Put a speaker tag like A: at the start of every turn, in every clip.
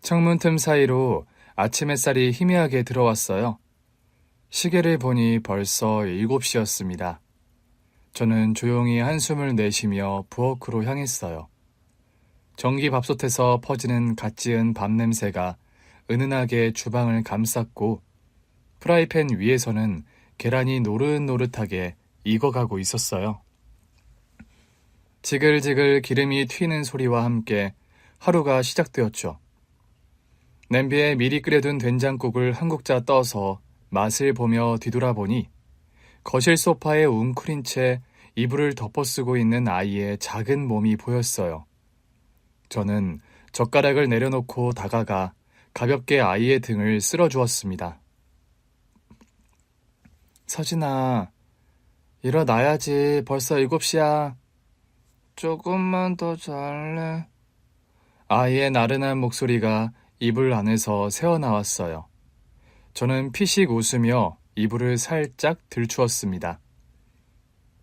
A: 창문 틈 사이로 아침 햇살이 희미하게 들어왔어요. 시계를 보니 벌써 7시였습니다. 저는 조용히 한숨을 내쉬며 부엌으로 향했어요. 전기밥솥에서 퍼지는 갓 지은 밥 냄새가 은은하게 주방을 감쌌고 프라이팬 위에서는 계란이 노릇노릇하게 익어가고 있었어요. 지글지글 기름이 튀는 소리와 함께 하루가 시작되었죠. 냄비에 미리 끓여둔 된장국을 한 국자 떠서 맛을 보며 뒤돌아보니 거실 소파에 웅크린 채 이불을 덮어쓰고 있는 아이의 작은 몸이 보였어요. 저는 젓가락을 내려놓고 다가가 가볍게 아이의 등을 쓸어주었습니다. 서진아, 일어나야지. 벌써 7시야. 조금만 더 잘래. 아이의 나른한 목소리가 이불 안에서 새어나왔어요. 저는 피식 웃으며 이불을 살짝 들추었습니다.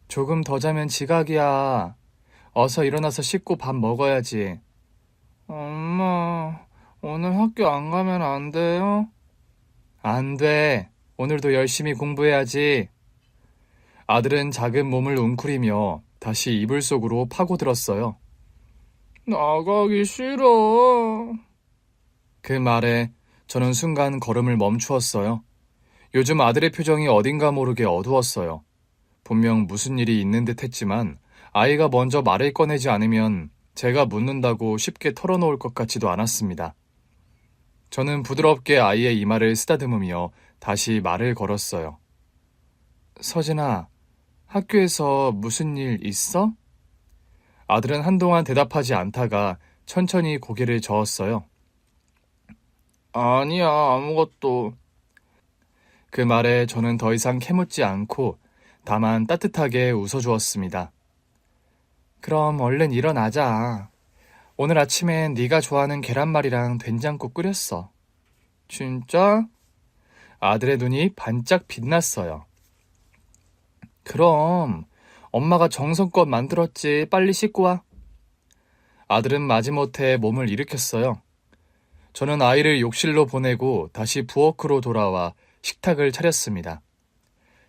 A: 조금 더 자면 지각이야. 어서 일어나서 씻고 밥 먹어야지. 엄마, 오늘 학교 안 가면 안 돼요? 안 돼. 오늘도 열심히 공부해야지. 아들은 작은 몸을 웅크리며 다시 이불 속으로 파고들었어요. 나가기 싫어. 그 말에 저는 순간 걸음을 멈추었어요. 요즘 아들의 표정이 어딘가 모르게 어두웠어요. 분명 무슨 일이 있는 듯 했지만 아이가 먼저 말을 꺼내지 않으면 제가 묻는다고 쉽게 털어놓을 것 같지도 않았습니다. 저는 부드럽게 아이의 이마를 쓰다듬으며 다시 말을 걸었어요. 서진아, 학교에서 무슨 일 있어? 아들은 한동안 대답하지 않다가 천천히 고개를 저었어요. 아니야, 아무것도. 그 말에 저는 더 이상 캐묻지 않고 다만 따뜻하게 웃어주었습니다. 그럼 얼른 일어나자. 오늘 아침엔 네가 좋아하는 계란말이랑 된장국 끓였어. 진짜? 아들의 눈이 반짝 빛났어요. 그럼 엄마가 정성껏 만들었지. 빨리 씻고 와. 아들은 마지못해 몸을 일으켰어요. 저는 아이를 욕실로 보내고 다시 부엌으로 돌아와 식탁을 차렸습니다.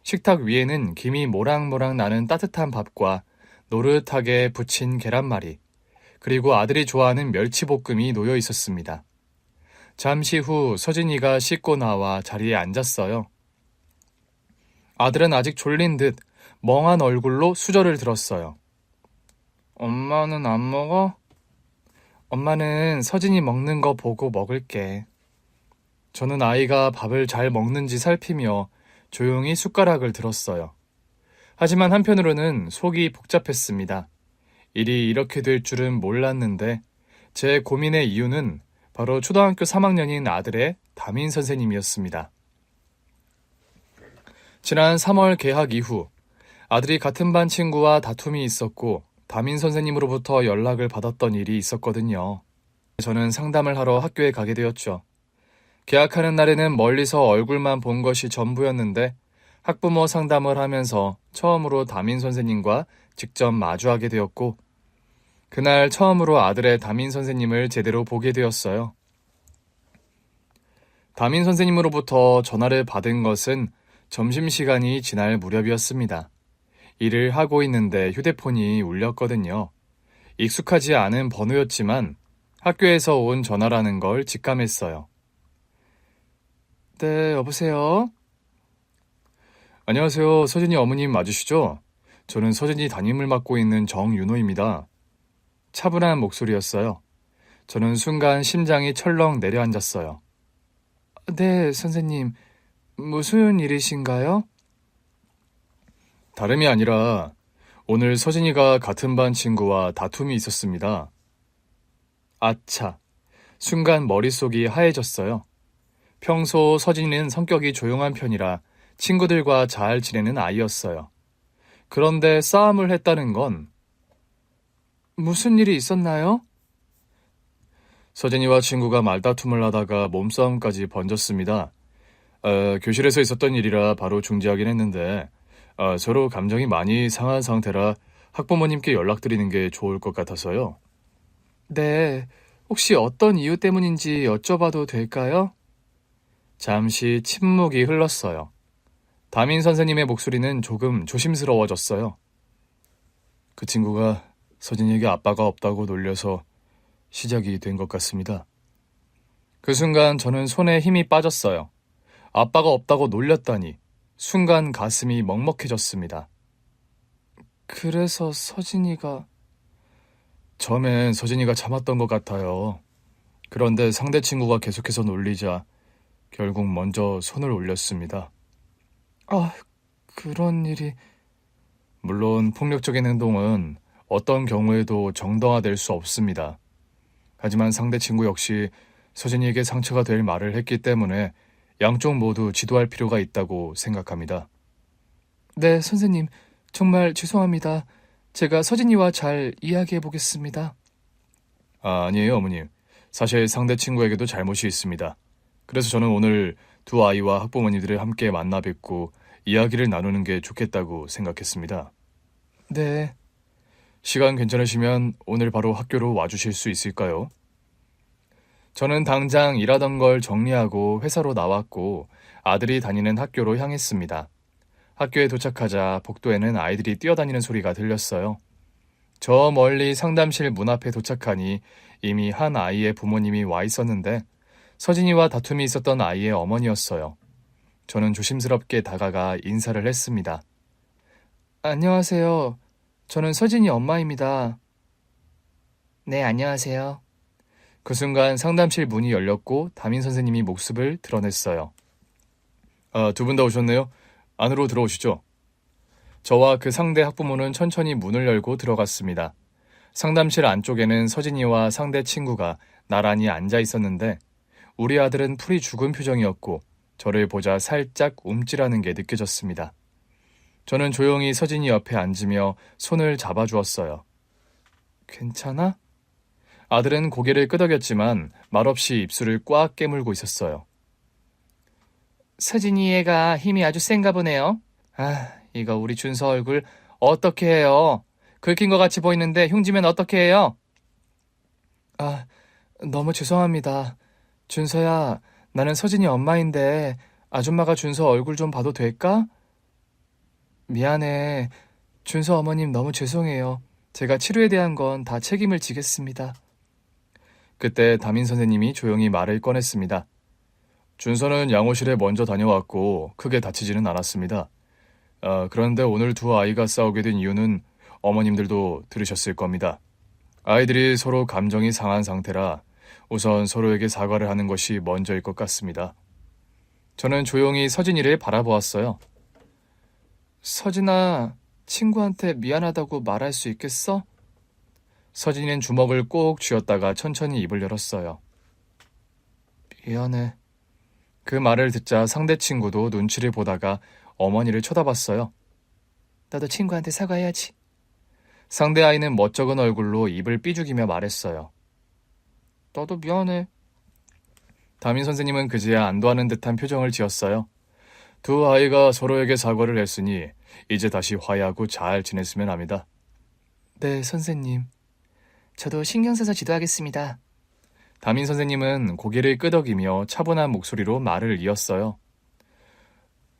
A: 식탁 위에는 김이 모락모락 나는 따뜻한 밥과 노릇하게 부친 계란말이, 그리고 아들이 좋아하는 멸치볶음이 놓여 있었습니다. 잠시 후 서진이가 씻고 나와 자리에 앉았어요. 아들은 아직 졸린 듯 멍한 얼굴로 수저를 들었어요. 엄마는 안 먹어? 엄마는 서진이 먹는 거 보고 먹을게. 저는 아이가 밥을 잘 먹는지 살피며 조용히 숟가락을 들었어요. 하지만 한편으로는 속이 복잡했습니다. 일이 이렇게 될 줄은 몰랐는데 제 고민의 이유는 바로 초등학교 3학년인 아들의 담임 선생님이었습니다. 지난 3월 개학 이후 아들이 같은 반 친구와 다툼이 있었고 담임 선생님으로부터 연락을 받았던 일이 있었거든요. 저는 상담을 하러 학교에 가게 되었죠. 개학하는 날에는 멀리서 얼굴만 본 것이 전부였는데 학부모 상담을 하면서 처음으로 담임 선생님과 직접 마주하게 되었고 그날 처음으로 아들의 담임 선생님을 제대로 보게 되었어요. 담임 선생님으로부터 전화를 받은 것은 점심시간이 지날 무렵이었습니다. 일을 하고 있는데 휴대폰이 울렸거든요. 익숙하지 않은 번호였지만 학교에서 온 전화라는 걸 직감했어요. 네, 여보세요? 안녕하세요. 서진이 어머님 맞으시죠? 저는 서진이 담임을 맡고 있는 정윤호입니다. 차분한 목소리였어요. 저는 순간 심장이 철렁 내려앉았어요. 네, 선생님. 무슨 일이신가요? 다름이 아니라 오늘 서진이가 같은 반 친구와 다툼이 있었습니다. 아차. 순간 머릿속이 하얘졌어요. 평소 서진이는 성격이 조용한 편이라 친구들과 잘 지내는 아이였어요. 그런데 싸움을 했다는 건 무슨 일이 있었나요? 서진이와 친구가 말다툼을 하다가 몸싸움까지 번졌습니다. 교실에서 있었던 일이라 바로 중지하긴 했는데 서로 감정이 많이 상한 상태라 학부모님께 연락드리는 게 좋을 것 같아서요. 네, 혹시 어떤 이유 때문인지 여쭤봐도 될까요? 잠시 침묵이 흘렀어요. 담임 선생님의 목소리는 조금 조심스러워졌어요. 그 친구가 서진이에게 아빠가 없다고 놀려서 시작이 된 것 같습니다. 그 순간 저는 손에 힘이 빠졌어요. 아빠가 없다고 놀렸다니 순간 가슴이 먹먹해졌습니다. 그래서 서진이가... 처음엔 서진이가 참았던 것 같아요. 그런데 상대 친구가 계속해서 놀리자 결국 먼저 손을 올렸습니다. 아, 그런 일이... 물론 폭력적인 행동은 어떤 경우에도 정당화될 수 없습니다. 하지만 상대 친구 역시 서진이에게 상처가 될 말을 했기 때문에 양쪽 모두 지도할 필요가 있다고 생각합니다. 네, 선생님. 정말 죄송합니다. 제가 서진이와 잘 이야기해 보겠습니다. 아니에요, 어머님. 사실 상대 친구에게도 잘못이 있습니다. 그래서 저는 오늘 두 아이와 학부모님들을 함께 만나 뵙고 이야기를 나누는 게 좋겠다고 생각했습니다. 네. 시간 괜찮으시면 오늘 바로 학교로 와주실 수 있을까요? 저는 당장 일하던 걸 정리하고 회사로 나왔고 아들이 다니는 학교로 향했습니다. 학교에 도착하자 복도에는 아이들이 뛰어다니는 소리가 들렸어요. 저 멀리 상담실 문 앞에 도착하니 이미 한 아이의 부모님이 와 있었는데 서진이와 다툼이 있었던 아이의 어머니였어요. 저는 조심스럽게 다가가 인사를 했습니다. 안녕하세요. 저는 서진이 엄마입니다. 네, 안녕하세요. 그 순간 상담실 문이 열렸고 담임 선생님이 모습을 드러냈어요. 두 분 다 오셨네요. 안으로 들어오시죠. 저와 그 상대 학부모는 천천히 문을 열고 들어갔습니다. 상담실 안쪽에는 서진이와 상대 친구가 나란히 앉아 있었는데 우리 아들은 풀이 죽은 표정이었고 저를 보자 살짝 움찔하는 게 느껴졌습니다. 저는 조용히 서진이 옆에 앉으며 손을 잡아주었어요. 괜찮아? 아들은 고개를 끄덕였지만 말없이 입술을 꽉 깨물고 있었어요. 서진이 얘가 힘이 아주 센가 보네요. 이거 우리 준서 얼굴 어떻게 해요? 긁힌 것 같이 보이는데 흉지면 어떻게 해요? 너무 죄송합니다. 준서야, 나는 서진이 엄마인데 아줌마가 준서 얼굴 좀 봐도 될까? 미안해. 준서 어머님 너무 죄송해요. 제가 치료에 대한 건 다 책임을 지겠습니다. 그때 담임 선생님이 조용히 말을 꺼냈습니다. 준서는 양호실에 먼저 다녀왔고 크게 다치지는 않았습니다. 그런데 오늘 두 아이가 싸우게 된 이유는 어머님들도 들으셨을 겁니다. 아이들이 서로 감정이 상한 상태라 우선 서로에게 사과를 하는 것이 먼저일 것 같습니다. 저는 조용히 서진이를 바라보았어요. 서진아, 친구한테 미안하다고 말할 수 있겠어? 서진이는 주먹을 꼭 쥐었다가 천천히 입을 열었어요. 미안해. 그 말을 듣자 상대 친구도 눈치를 보다가 어머니를 쳐다봤어요. 나도 친구한테 사과해야지. 상대 아이는 멋쩍은 얼굴로 입을 삐죽이며 말했어요. 나도 미안해. 담임 선생님은 그제야 안도하는 듯한 표정을 지었어요. 두 아이가 서로에게 사과를 했으니 이제 다시 화해하고 잘 지냈으면 합니다. 네, 선생님. 저도 신경 써서 지도하겠습니다. 담임 선생님은 고개를 끄덕이며 차분한 목소리로 말을 이었어요.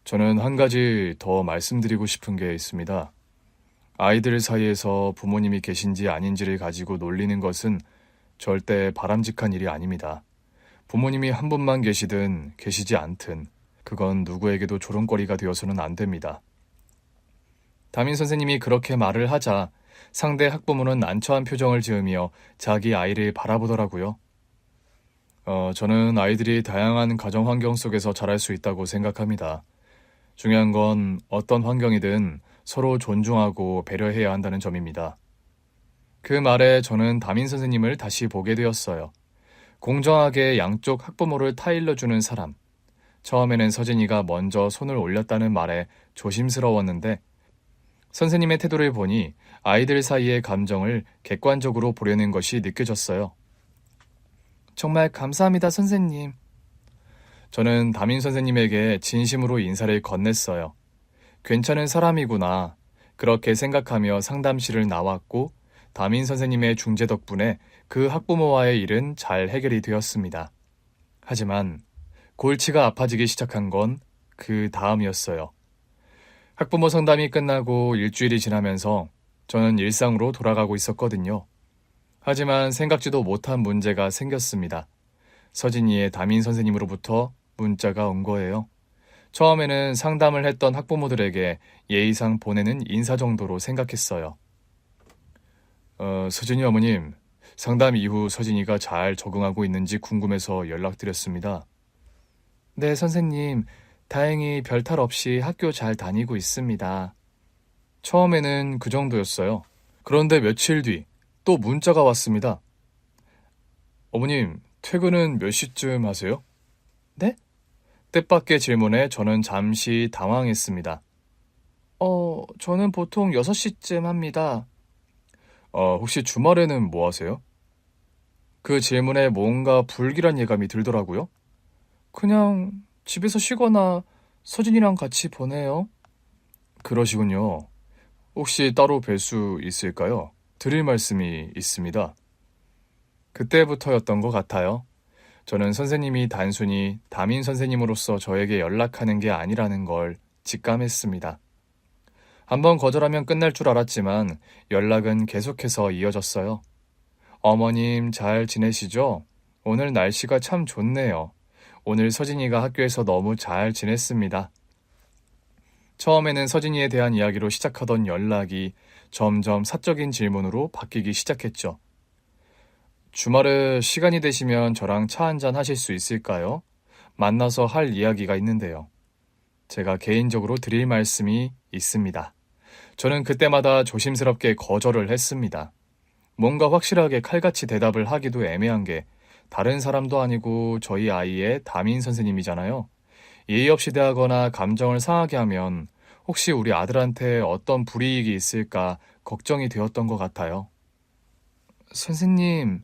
A: 저는 한 가지 더 말씀드리고 싶은 게 있습니다. 아이들 사이에서 부모님이 계신지 아닌지를 가지고 놀리는 것은 절대 바람직한 일이 아닙니다. 부모님이 한 분만 계시든 계시지 않든 그건 누구에게도 조롱거리가 되어서는 안 됩니다. 담임 선생님이 그렇게 말을 하자 상대 학부모는 난처한 표정을 지으며 자기 아이를 바라보더라고요. 저는 아이들이 다양한 가정 환경 속에서 자랄 수 있다고 생각합니다. 중요한 건 어떤 환경이든 서로 존중하고 배려해야 한다는 점입니다. 그 말에 저는 담임 선생님을 다시 보게 되었어요. 공정하게 양쪽 학부모를 타일러주는 사람. 처음에는 서진이가 먼저 손을 올렸다는 말에 조심스러웠는데 선생님의 태도를 보니 아이들 사이의 감정을 객관적으로 보려는 것이 느껴졌어요. 정말 감사합니다, 선생님. 저는 담임 선생님에게 진심으로 인사를 건넸어요. 괜찮은 사람이구나. 그렇게 생각하며 상담실을 나왔고 담임 선생님의 중재 덕분에 그 학부모와의 일은 잘 해결이 되었습니다. 하지만 골치가 아파지기 시작한 건 그 다음이었어요. 학부모 상담이 끝나고 일주일이 지나면서 저는 일상으로 돌아가고 있었거든요. 하지만 생각지도 못한 문제가 생겼습니다. 서진이의 담임 선생님으로부터 문자가 온 거예요. 처음에는 상담을 했던 학부모들에게 예의상 보내는 인사 정도로 생각했어요. 서진이 어머님, 상담 이후 서진이가 잘 적응하고 있는지 궁금해서 연락드렸습니다. 네, 선생님. 다행히 별탈 없이 학교 잘 다니고 있습니다. 처음에는 그 정도였어요. 그런데 며칠 뒤 또 문자가 왔습니다. 어머님, 퇴근은 몇 시쯤 하세요? 네? 뜻밖의 질문에 저는 잠시 당황했습니다. 저는 보통 6시쯤 합니다. 혹시 주말에는 뭐 하세요? 그 질문에 뭔가 불길한 예감이 들더라고요. 그냥 집에서 쉬거나 서진이랑 같이 보내요. 그러시군요. 혹시 따로 뵐 수 있을까요? 드릴 말씀이 있습니다. 그때부터였던 것 같아요. 저는 선생님이 단순히 담임 선생님으로서 저에게 연락하는 게 아니라는 걸 직감했습니다. 한번 거절하면 끝날 줄 알았지만 연락은 계속해서 이어졌어요. 어머님 잘 지내시죠? 오늘 날씨가 참 좋네요. 오늘 서진이가 학교에서 너무 잘 지냈습니다. 처음에는 서진이에 대한 이야기로 시작하던 연락이 점점 사적인 질문으로 바뀌기 시작했죠. 주말에 시간이 되시면 저랑 차 한잔 하실 수 있을까요? 만나서 할 이야기가 있는데요. 제가 개인적으로 드릴 말씀이 있습니다. 저는 그때마다 조심스럽게 거절을 했습니다. 뭔가 확실하게 칼같이 대답을 하기도 애매한 게 다른 사람도 아니고 저희 아이의 담임 선생님이잖아요. 예의 없이 대하거나 감정을 상하게 하면 혹시 우리 아들한테 어떤 불이익이 있을까 걱정이 되었던 것 같아요. 선생님,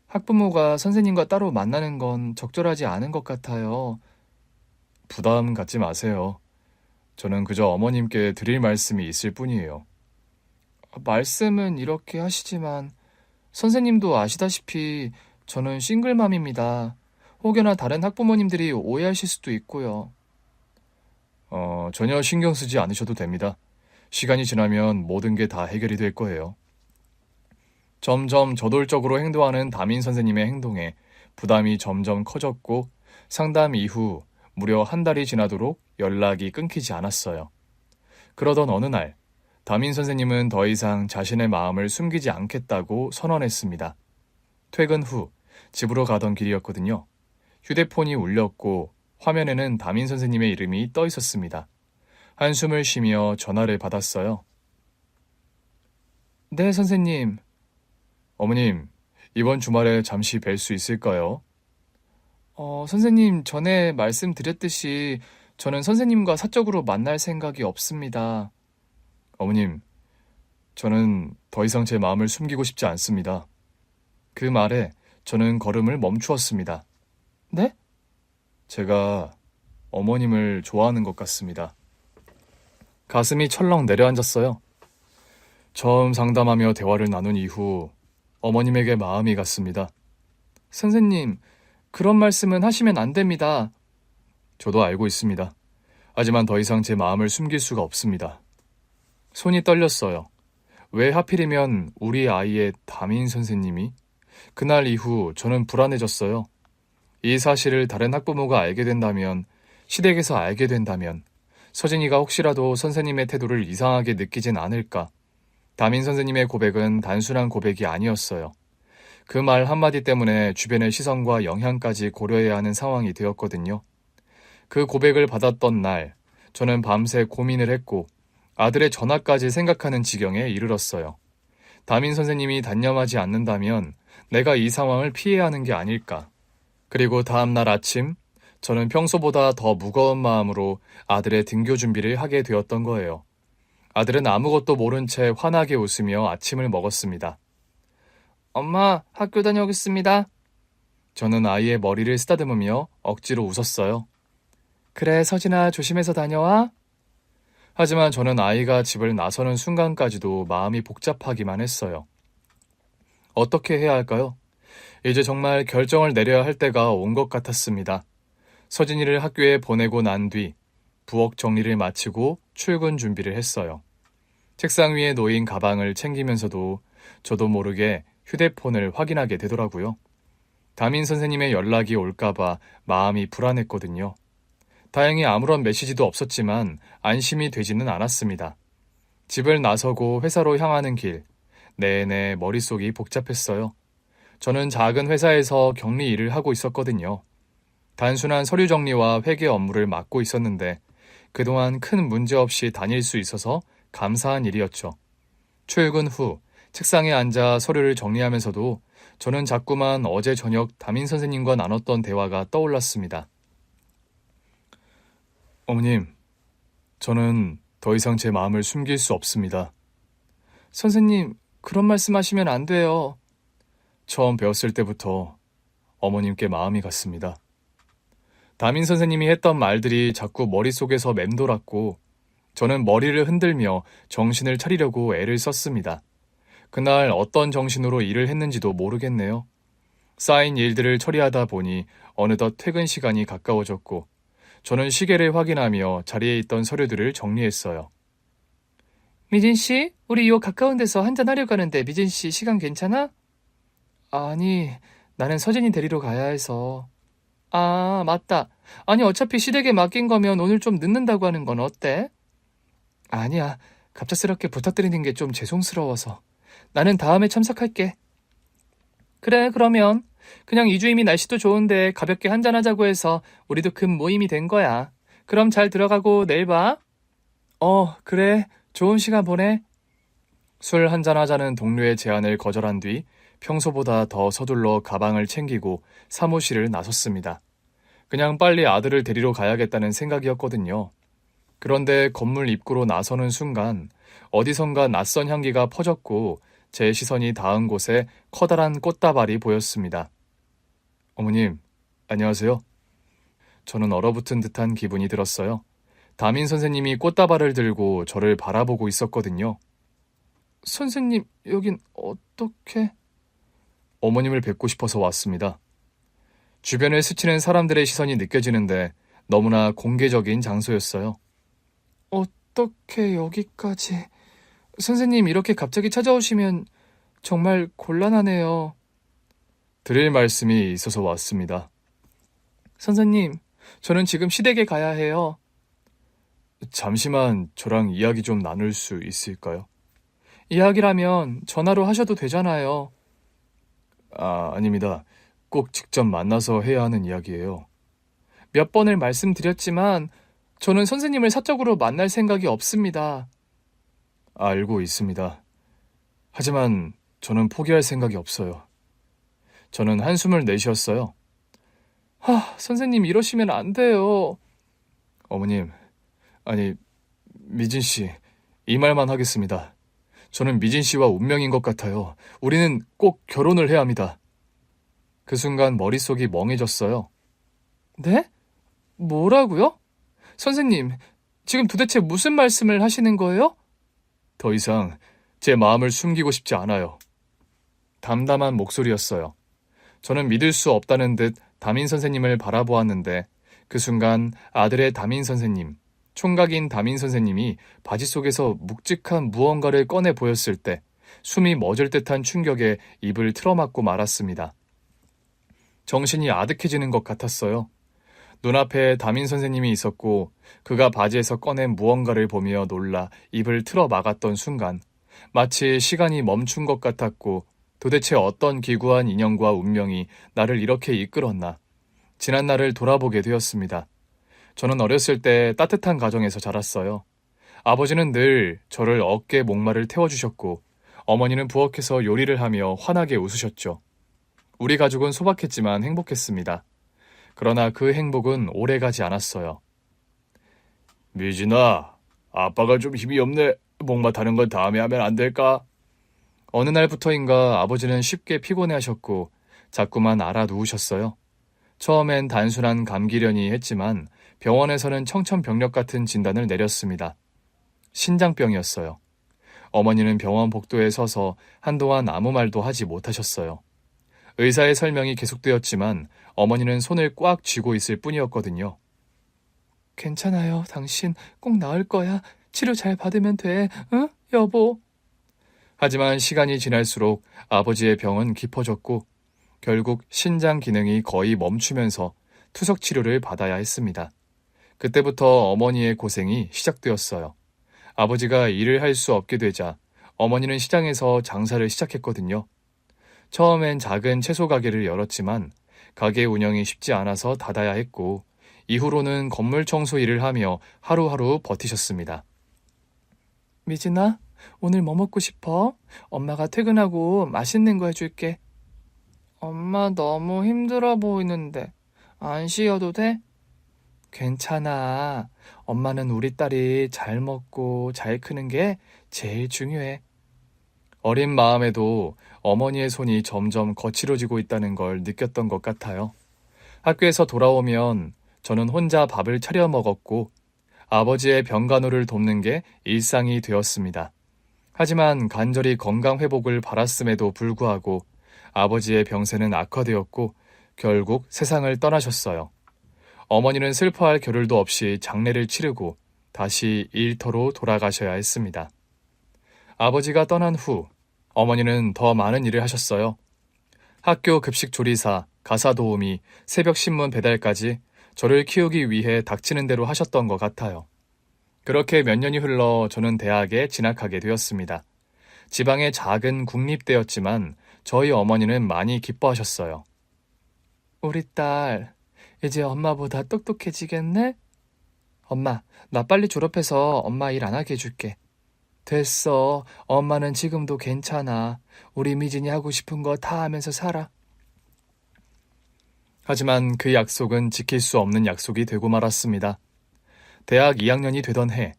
A: 학부모가 선생님과 따로 만나는 건 적절하지 않은 것 같아요. 부담 갖지 마세요. 저는 그저 어머님께 드릴 말씀이 있을 뿐이에요. 말씀은 이렇게 하시지만 선생님도 아시다시피 저는 싱글맘입니다. 혹여나 다른 학부모님들이 오해하실 수도 있고요. 전혀 신경 쓰지 않으셔도 됩니다. 시간이 지나면 모든 게 다 해결이 될 거예요. 점점 저돌적으로 행동하는 담임 선생님의 행동에 부담이 점점 커졌고 상담 이후 무려 한 달이 지나도록 연락이 끊기지 않았어요. 그러던 어느 날 담임 선생님은 더 이상 자신의 마음을 숨기지 않겠다고 선언했습니다. 퇴근 후 집으로 가던 길이었거든요. 휴대폰이 울렸고 화면에는 담임 선생님의 이름이 떠 있었습니다. 한숨을 쉬며 전화를 받았어요. 네, 선생님. 어머님, 이번 주말에 잠시 뵐 수 있을까요? 선생님, 전에 말씀드렸듯이 저는 선생님과 사적으로 만날 생각이 없습니다. 어머님, 저는 더 이상 제 마음을 숨기고 싶지 않습니다. 그 말에 저는 걸음을 멈추었습니다. 네? 제가 어머님을 좋아하는 것 같습니다. 가슴이 철렁 내려앉았어요. 처음 상담하며 대화를 나눈 이후 어머님에게 마음이 갔습니다. 선생님, 그런 말씀은 하시면 안 됩니다. 저도 알고 있습니다. 하지만 더 이상 제 마음을 숨길 수가 없습니다. 손이 떨렸어요. 왜 하필이면 우리 아이의 담임 선생님이? 그날 이후 저는 불안해졌어요. 이 사실을 다른 학부모가 알게 된다면, 시댁에서 알게 된다면, 서진이가 혹시라도 선생님의 태도를 이상하게 느끼진 않을까? 담임 선생님의 고백은 단순한 고백이 아니었어요. 그 말 한마디 때문에 주변의 시선과 영향까지 고려해야 하는 상황이 되었거든요. 그 고백을 받았던 날, 저는 밤새 고민을 했고 아들의 전화까지 생각하는 지경에 이르렀어요. 담임 선생님이 단념하지 않는다면 내가 이 상황을 피해야 하는 게 아닐까. 그리고 다음 날 아침, 저는 평소보다 더 무거운 마음으로 아들의 등교 준비를 하게 되었던 거예요. 아들은 아무것도 모른 채 환하게 웃으며 아침을 먹었습니다. 엄마, 학교 다녀오겠습니다. 저는 아이의 머리를 쓰다듬으며 억지로 웃었어요. 그래, 서진아, 조심해서 다녀와. 하지만 저는 아이가 집을 나서는 순간까지도 마음이 복잡하기만 했어요. 어떻게 해야 할까요? 이제 정말 결정을 내려야 할 때가 온 것 같았습니다. 서진이를 학교에 보내고 난 뒤 부엌 정리를 마치고 출근 준비를 했어요. 책상 위에 놓인 가방을 챙기면서도 저도 모르게 휴대폰을 확인하게 되더라고요. 담임 선생님의 연락이 올까봐 마음이 불안했거든요. 다행히 아무런 메시지도 없었지만 안심이 되지는 않았습니다. 집을 나서고 회사로 향하는 길, 내내 머릿속이 복잡했어요. 저는 작은 회사에서 격리 일을 하고 있었거든요. 단순한 서류 정리와 회계 업무를 맡고 있었는데 그동안 큰 문제 없이 다닐 수 있어서 감사한 일이었죠. 출근 후 책상에 앉아 서류를 정리하면서도 저는 자꾸만 어제 저녁 담임 선생님과 나눴던 대화가 떠올랐습니다. 어머님, 저는 더 이상 제 마음을 숨길 수 없습니다. 선생님, 그런 말씀하시면 안 돼요. 처음 배웠을 때부터 어머님께 마음이 갔습니다. 담임 선생님이 했던 말들이 자꾸 머릿속에서 맴돌았고 저는 머리를 흔들며 정신을 차리려고 애를 썼습니다. 그날 어떤 정신으로 일을 했는지도 모르겠네요. 쌓인 일들을 처리하다 보니 어느덧 퇴근 시간이 가까워졌고 저는 시계를 확인하며 자리에 있던 서류들을 정리했어요. 미진 씨, 우리 요 가까운 데서 한잔 하려고 하는데 미진 씨 시간 괜찮아? 아니, 나는 서진이 데리러 가야 해서. 아, 맞다. 아니, 어차피 시댁에 맡긴 거면 오늘 좀 늦는다고 하는 건 어때? 아니야, 갑작스럽게 부탁드리는 게 좀 죄송스러워서. 나는 다음에 참석할게. 그래, 그러면 그냥 이주임이 날씨도 좋은데 가볍게 한잔하자고 해서 우리도 금 모임이 된 거야. 그럼 잘 들어가고 내일 봐. 그래. 좋은 시간 보내. 술 한잔하자는 동료의 제안을 거절한 뒤 평소보다 더 서둘러 가방을 챙기고 사무실을 나섰습니다. 그냥 빨리 아들을 데리러 가야겠다는 생각이었거든요. 그런데 건물 입구로 나서는 순간 어디선가 낯선 향기가 퍼졌고 제 시선이 닿은 곳에 커다란 꽃다발이 보였습니다. 어머님, 안녕하세요. 저는 얼어붙은 듯한 기분이 들었어요. 담임 선생님이 꽃다발을 들고 저를 바라보고 있었거든요. 선생님, 여긴 어떻게? 어머님을 뵙고 싶어서 왔습니다. 주변을 스치는 사람들의 시선이 느껴지는데 너무나 공개적인 장소였어요. 어떻게 여기까지? 선생님, 이렇게 갑자기 찾아오시면 정말 곤란하네요. 드릴 말씀이 있어서 왔습니다. 선생님, 저는 지금 시댁에 가야 해요. 잠시만 저랑 이야기 좀 나눌 수 있을까요? 이야기라면 전화로 하셔도 되잖아요. 아닙니다. 꼭 직접 만나서 해야 하는 이야기예요. 몇 번을 말씀드렸지만 저는 선생님을 사적으로 만날 생각이 없습니다. 알고 있습니다. 하지만 저는 포기할 생각이 없어요. 저는 한숨을 내쉬었어요. 선생님 이러시면 안 돼요. 어머님, 아니, 미진 씨, 이 말만 하겠습니다. 저는 미진 씨와 운명인 것 같아요. 우리는 꼭 결혼을 해야 합니다. 그 순간 머릿속이 멍해졌어요. 네? 뭐라고요? 선생님, 지금 도대체 무슨 말씀을 하시는 거예요? 더 이상 제 마음을 숨기고 싶지 않아요. 담담한 목소리였어요. 저는 믿을 수 없다는 듯 담임 선생님을 바라보았는데 그 순간 아들의 담임 선생님, 총각인 담임 선생님이 바지 속에서 묵직한 무언가를 꺼내 보였을 때 숨이 멎을 듯한 충격에 입을 틀어막고 말았습니다. 정신이 아득해지는 것 같았어요. 눈앞에 담임 선생님이 있었고 그가 바지에서 꺼낸 무언가를 보며 놀라 입을 틀어 막았던 순간 마치 시간이 멈춘 것 같았고 도대체 어떤 기구한 인연과 운명이 나를 이렇게 이끌었나. 지난 날을 돌아보게 되었습니다. 저는 어렸을 때 따뜻한 가정에서 자랐어요. 아버지는 늘 저를 어깨 목마를 태워주셨고 어머니는 부엌에서 요리를 하며 환하게 웃으셨죠. 우리 가족은 소박했지만 행복했습니다. 그러나 그 행복은 오래가지 않았어요. 미진아, 아빠가 좀 힘이 없네. 목마 타는 건 다음에 하면 안 될까? 어느 날부터인가 아버지는 쉽게 피곤해하셨고 자꾸만 알아누우셨어요. 처음엔 단순한 감기려니 했지만 병원에서는 청천벽력 같은 진단을 내렸습니다. 신장병이었어요. 어머니는 병원 복도에 서서 한동안 아무 말도 하지 못하셨어요. 의사의 설명이 계속되었지만 어머니는 손을 꽉 쥐고 있을 뿐이었거든요. 괜찮아요. 당신 꼭 나을 거야. 치료 잘 받으면 돼. 응? 여보. 하지만 시간이 지날수록 아버지의 병은 깊어졌고 결국 신장 기능이 거의 멈추면서 투석 치료를 받아야 했습니다. 그때부터 어머니의 고생이 시작되었어요. 아버지가 일을 할 수 없게 되자 어머니는 시장에서 장사를 시작했거든요. 처음엔 작은 채소 가게를 열었지만 가게 운영이 쉽지 않아서 닫아야 했고 이후로는 건물 청소 일을 하며 하루하루 버티셨습니다. 미진아, 오늘 뭐 먹고 싶어? 엄마가 퇴근하고 맛있는 거 해줄게. 엄마 너무 힘들어 보이는데 안 쉬어도 돼? 괜찮아. 엄마는 우리 딸이 잘 먹고 잘 크는 게 제일 중요해. 어린 마음에도 어머니의 손이 점점 거칠어지고 있다는 걸 느꼈던 것 같아요. 학교에서 돌아오면 저는 혼자 밥을 차려 먹었고 아버지의 병간호를 돕는 게 일상이 되었습니다. 하지만 간절히 건강 회복을 바랐음에도 불구하고 아버지의 병세는 악화되었고 결국 세상을 떠나셨어요. 어머니는 슬퍼할 겨를도 없이 장례를 치르고 다시 일터로 돌아가셔야 했습니다. 아버지가 떠난 후 어머니는 더 많은 일을 하셨어요. 학교 급식 조리사, 가사 도우미, 새벽 신문 배달까지 저를 키우기 위해 닥치는 대로 하셨던 것 같아요. 그렇게 몇 년이 흘러 저는 대학에 진학하게 되었습니다. 지방의 작은 국립대였지만 저희 어머니는 많이 기뻐하셨어요. 우리 딸, 이제 엄마보다 똑똑해지겠네? 엄마, 나 빨리 졸업해서 엄마 일 안 하게 해줄게. 됐어. 엄마는 지금도 괜찮아. 우리 미진이 하고 싶은 거 다 하면서 살아. 하지만 그 약속은 지킬 수 없는 약속이 되고 말았습니다. 대학 2학년이 되던 해,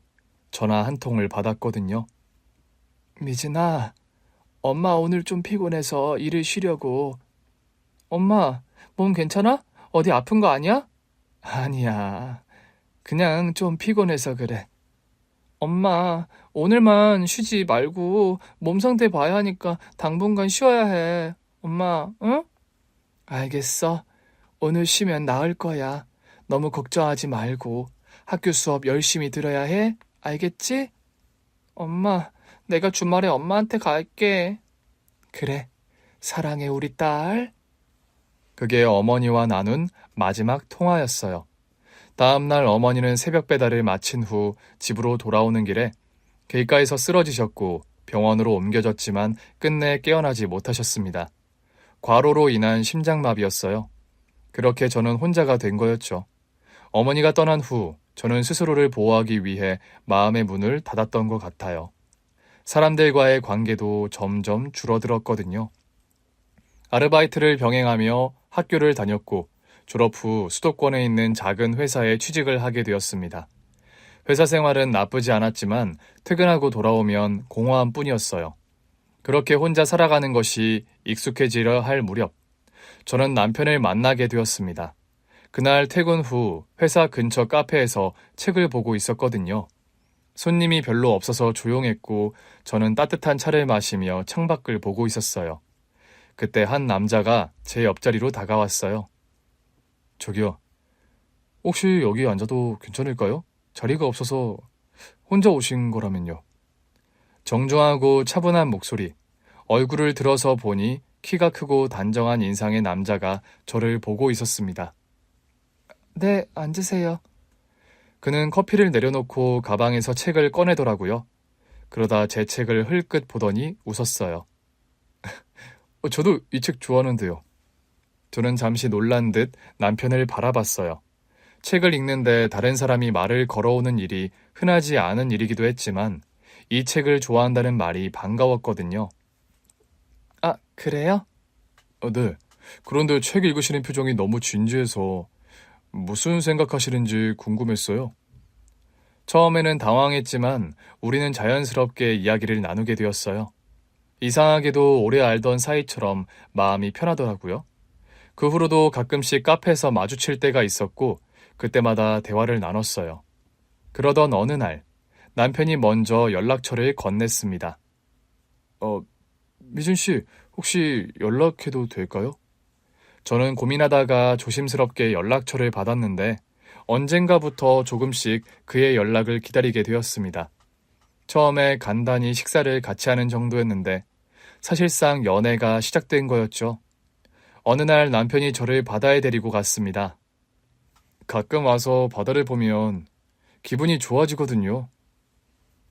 A: 전화 한 통을 받았거든요. 미진아, 엄마 오늘 좀 피곤해서 일을 쉬려고. 엄마, 몸 괜찮아? 어디 아픈 거 아니야? 아니야. 그냥 좀 피곤해서 그래. 엄마, 오늘만 쉬지 말고 몸 상태 봐야 하니까 당분간 쉬어야 해. 엄마, 응? 알겠어. 오늘 쉬면 나을 거야. 너무 걱정하지 말고 학교 수업 열심히 들어야 해. 알겠지? 엄마, 내가 주말에 엄마한테 갈게. 그래, 사랑해 우리 딸. 그게 어머니와 나눈 마지막 통화였어요. 다음날 어머니는 새벽 배달을 마친 후 집으로 돌아오는 길에 길가에서 쓰러지셨고 병원으로 옮겨졌지만 끝내 깨어나지 못하셨습니다. 과로로 인한 심장마비였어요. 그렇게 저는 혼자가 된 거였죠. 어머니가 떠난 후 저는 스스로를 보호하기 위해 마음의 문을 닫았던 것 같아요. 사람들과의 관계도 점점 줄어들었거든요. 아르바이트를 병행하며 학교를 다녔고 졸업 후 수도권에 있는 작은 회사에 취직을 하게 되었습니다. 회사 생활은 나쁘지 않았지만 퇴근하고 돌아오면 공허한 뿐이었어요. 그렇게 혼자 살아가는 것이 익숙해지려 할 무렵, 저는 남편을 만나게 되었습니다. 그날 퇴근 후 회사 근처 카페에서 책을 보고 있었거든요. 손님이 별로 없어서 조용했고 저는 따뜻한 차를 마시며 창밖을 보고 있었어요. 그때 한 남자가 제 옆자리로 다가왔어요. 저기요, 혹시 여기 앉아도 괜찮을까요? 자리가 없어서 혼자 오신 거라면요. 정중하고 차분한 목소리, 얼굴을 들어서 보니 키가 크고 단정한 인상의 남자가 저를 보고 있었습니다. 네, 앉으세요. 그는 커피를 내려놓고 가방에서 책을 꺼내더라고요. 그러다 제 책을 흘끗 보더니 웃었어요. 저도 이 책 좋아하는데요. 저는 잠시 놀란 듯 남편을 바라봤어요. 책을 읽는데 다른 사람이 말을 걸어오는 일이 흔하지 않은 일이기도 했지만 이 책을 좋아한다는 말이 반가웠거든요. 아, 그래요? 네. 그런데 책 읽으시는 표정이 너무 진지해서 무슨 생각하시는지 궁금했어요. 처음에는 당황했지만 우리는 자연스럽게 이야기를 나누게 되었어요. 이상하게도 오래 알던 사이처럼 마음이 편하더라고요. 그 후로도 가끔씩 카페에서 마주칠 때가 있었고 그때마다 대화를 나눴어요. 그러던 어느 날 남편이 먼저 연락처를 건넸습니다. 미준 씨, 혹시 연락해도 될까요? 저는 고민하다가 조심스럽게 연락처를 받았는데 언젠가부터 조금씩 그의 연락을 기다리게 되었습니다. 처음에 간단히 식사를 같이 하는 정도였는데 사실상 연애가 시작된 거였죠. 어느 날 남편이 저를 바다에 데리고 갔습니다. 가끔 와서 바다를 보면 기분이 좋아지거든요.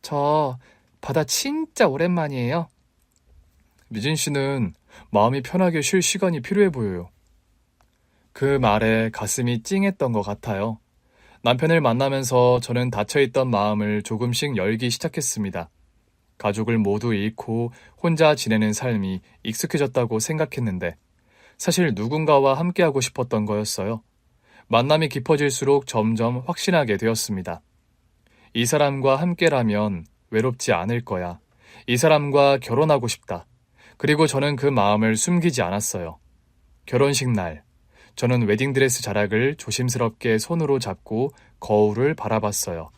A: 저 바다 진짜 오랜만이에요. 미진 씨는 마음이 편하게 쉴 시간이 필요해 보여요. 그 말에 가슴이 찡했던 것 같아요. 남편을 만나면서 저는 닫혀있던 마음을 조금씩 열기 시작했습니다. 가족을 모두 잃고 혼자 지내는 삶이 익숙해졌다고 생각했는데 사실 누군가와 함께하고 싶었던 거였어요. 만남이 깊어질수록 점점 확신하게 되었습니다. 이 사람과 함께라면 외롭지 않을 거야. 이 사람과 결혼하고 싶다. 그리고 저는 그 마음을 숨기지 않았어요. 결혼식 날, 저는 웨딩드레스 자락을 조심스럽게 손으로 잡고 거울을 바라봤어요.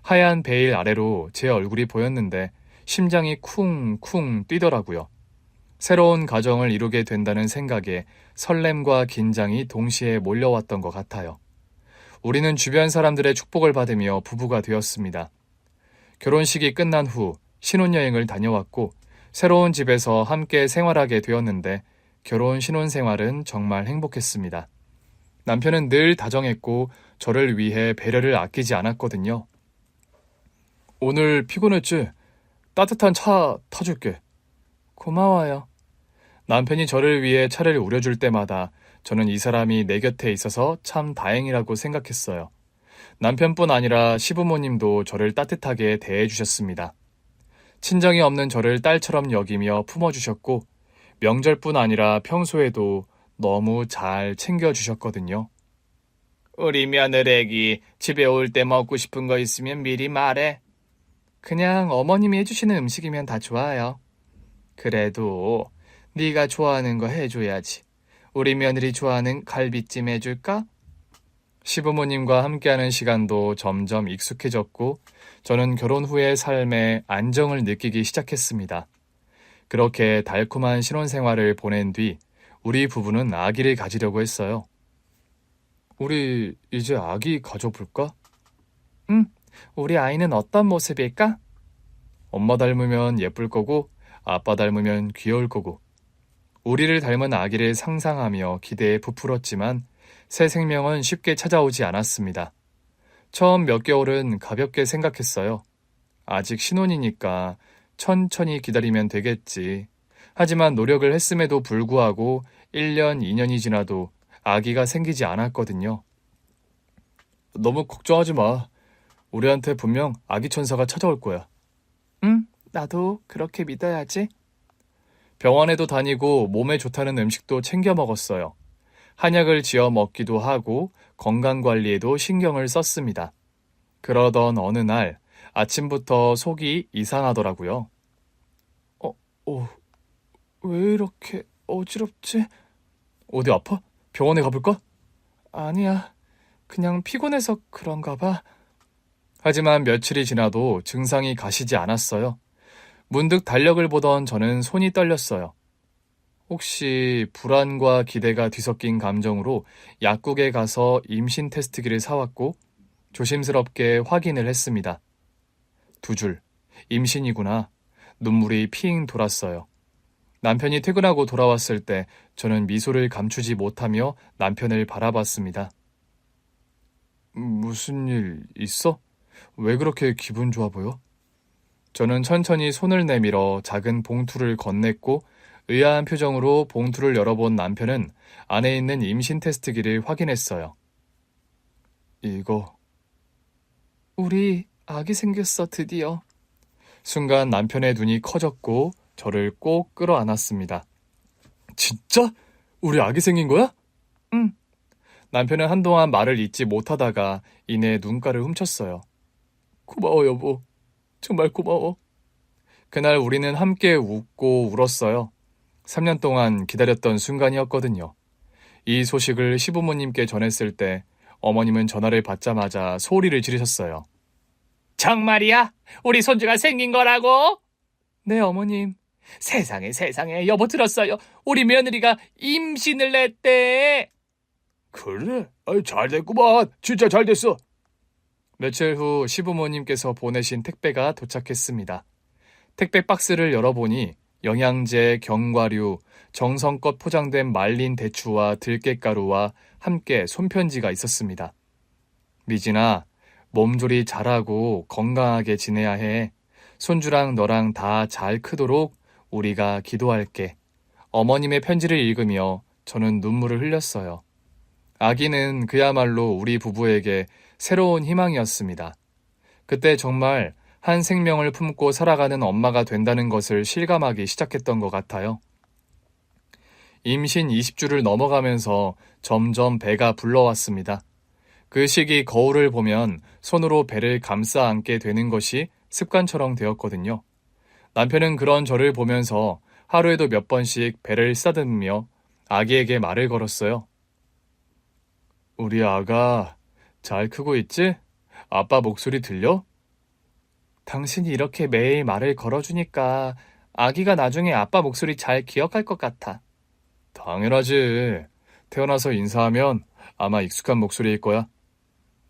A: 하얀 베일 아래로 제 얼굴이 보였는데 심장이 쿵쿵 뛰더라고요. 새로운 가정을 이루게 된다는 생각에 설렘과 긴장이 동시에 몰려왔던 것 같아요. 우리는 주변 사람들의 축복을 받으며 부부가 되었습니다. 결혼식이 끝난 후 신혼여행을 다녀왔고 새로운 집에서 함께 생활하게 되었는데 결혼 신혼생활은 정말 행복했습니다. 남편은 늘 다정했고 저를 위해 배려를 아끼지 않았거든요. 오늘 피곤했지? 따뜻한 차 타줄게. 고마워요. 남편이 저를 위해 차를 우려줄 때마다 저는 이 사람이 내 곁에 있어서 참 다행이라고 생각했어요. 남편뿐 아니라 시부모님도 저를 따뜻하게 대해주셨습니다. 친정이 없는 저를 딸처럼 여기며 품어주셨고 명절뿐 아니라 평소에도 너무 잘 챙겨주셨거든요. 우리 며느리기 집에 올 때 먹고 싶은 거 있으면 미리 말해. 그냥 어머님이 해주시는 음식이면 다 좋아요. 그래도 네가 좋아하는 거 해줘야지. 우리 며느리 좋아하는 갈비찜 해줄까? 시부모님과 함께하는 시간도 점점 익숙해졌고 저는 결혼 후의 삶에 안정을 느끼기 시작했습니다. 그렇게 달콤한 신혼생활을 보낸 뒤 우리 부부는 아기를 가지려고 했어요. 우리 이제 아기 가져볼까? 응, 우리 아이는 어떤 모습일까? 엄마 닮으면 예쁠 거고 아빠 닮으면 귀여울 거고 우리를 닮은 아기를 상상하며 기대에 부풀었지만 새 생명은 쉽게 찾아오지 않았습니다. 처음 몇 개월은 가볍게 생각했어요. 아직 신혼이니까 천천히 기다리면 되겠지. 하지만 노력을 했음에도 불구하고 1년, 2년이 지나도 아기가 생기지 않았거든요. 너무 걱정하지 마. 우리한테 분명 아기 천사가 찾아올 거야. 응, 나도 그렇게 믿어야지. 병원에도 다니고 몸에 좋다는 음식도 챙겨 먹었어요. 한약을 지어 먹기도 하고 건강관리에도 신경을 썼습니다. 그러던 어느 날 아침부터 속이 이상하더라고요. 왜 이렇게 어지럽지? 어디 아파? 병원에 가볼까? 아니야, 그냥 피곤해서 그런가 봐. 하지만 며칠이 지나도 증상이 가시지 않았어요. 문득 달력을 보던 저는 손이 떨렸어요. 혹시 불안과 기대가 뒤섞인 감정으로 약국에 가서 임신 테스트기를 사왔고 조심스럽게 확인을 했습니다. 2줄, 임신이구나. 눈물이 핑 돌았어요. 남편이 퇴근하고 돌아왔을 때 저는 미소를 감추지 못하며 남편을 바라봤습니다. 무슨 일 있어? 왜 그렇게 기분 좋아 보여? 저는 천천히 손을 내밀어 작은 봉투를 건넸고 의아한 표정으로 봉투를 열어본 남편은 안에 있는 임신 테스트기를 확인했어요. 이거... 우리 아기 생겼어, 드디어. 순간 남편의 눈이 커졌고 저를 꼭 끌어안았습니다. 진짜? 우리 아기 생긴 거야? 응. 남편은 한동안 말을 잇지 못하다가 이내 눈가를 훔쳤어요. 고마워, 여보. 정말 고마워. 그날 우리는 함께 웃고 울었어요. 3년 동안 기다렸던 순간이었거든요. 이 소식을 시부모님께 전했을 때 어머님은 전화를 받자마자 소리를 지르셨어요. 정말이야? 우리 손주가 생긴 거라고? 네, 어머님. 세상에 세상에 여보 들었어요. 우리 며느리가 임신을 했대. 그래? 잘 됐구만. 진짜 잘 됐어. 며칠 후 시부모님께서 보내신 택배가 도착했습니다. 택배 박스를 열어보니 영양제, 견과류, 정성껏 포장된 말린 대추와 들깨가루와 함께 손편지가 있었습니다. 미진아, 몸조리 잘하고 건강하게 지내야 해. 손주랑 너랑 다 잘 크도록 우리가 기도할게. 어머님의 편지를 읽으며 저는 눈물을 흘렸어요. 아기는 그야말로 우리 부부에게 새로운 희망이었습니다. 그때 정말 한 생명을 품고 살아가는 엄마가 된다는 것을 실감하기 시작했던 것 같아요. 임신 20주를 넘어가면서 점점 배가 불러왔습니다. 그 시기 거울을 보면 손으로 배를 감싸 안게 되는 것이 습관처럼 되었거든요. 남편은 그런 저를 보면서 하루에도 몇 번씩 배를 쓰다듬으며 아기에게 말을 걸었어요. 우리 아가 잘 크고 있지? 아빠 목소리 들려? 당신이 이렇게 매일 말을 걸어주니까 아기가 나중에 아빠 목소리 잘 기억할 것 같아. 당연하지. 태어나서 인사하면 아마 익숙한 목소리일 거야.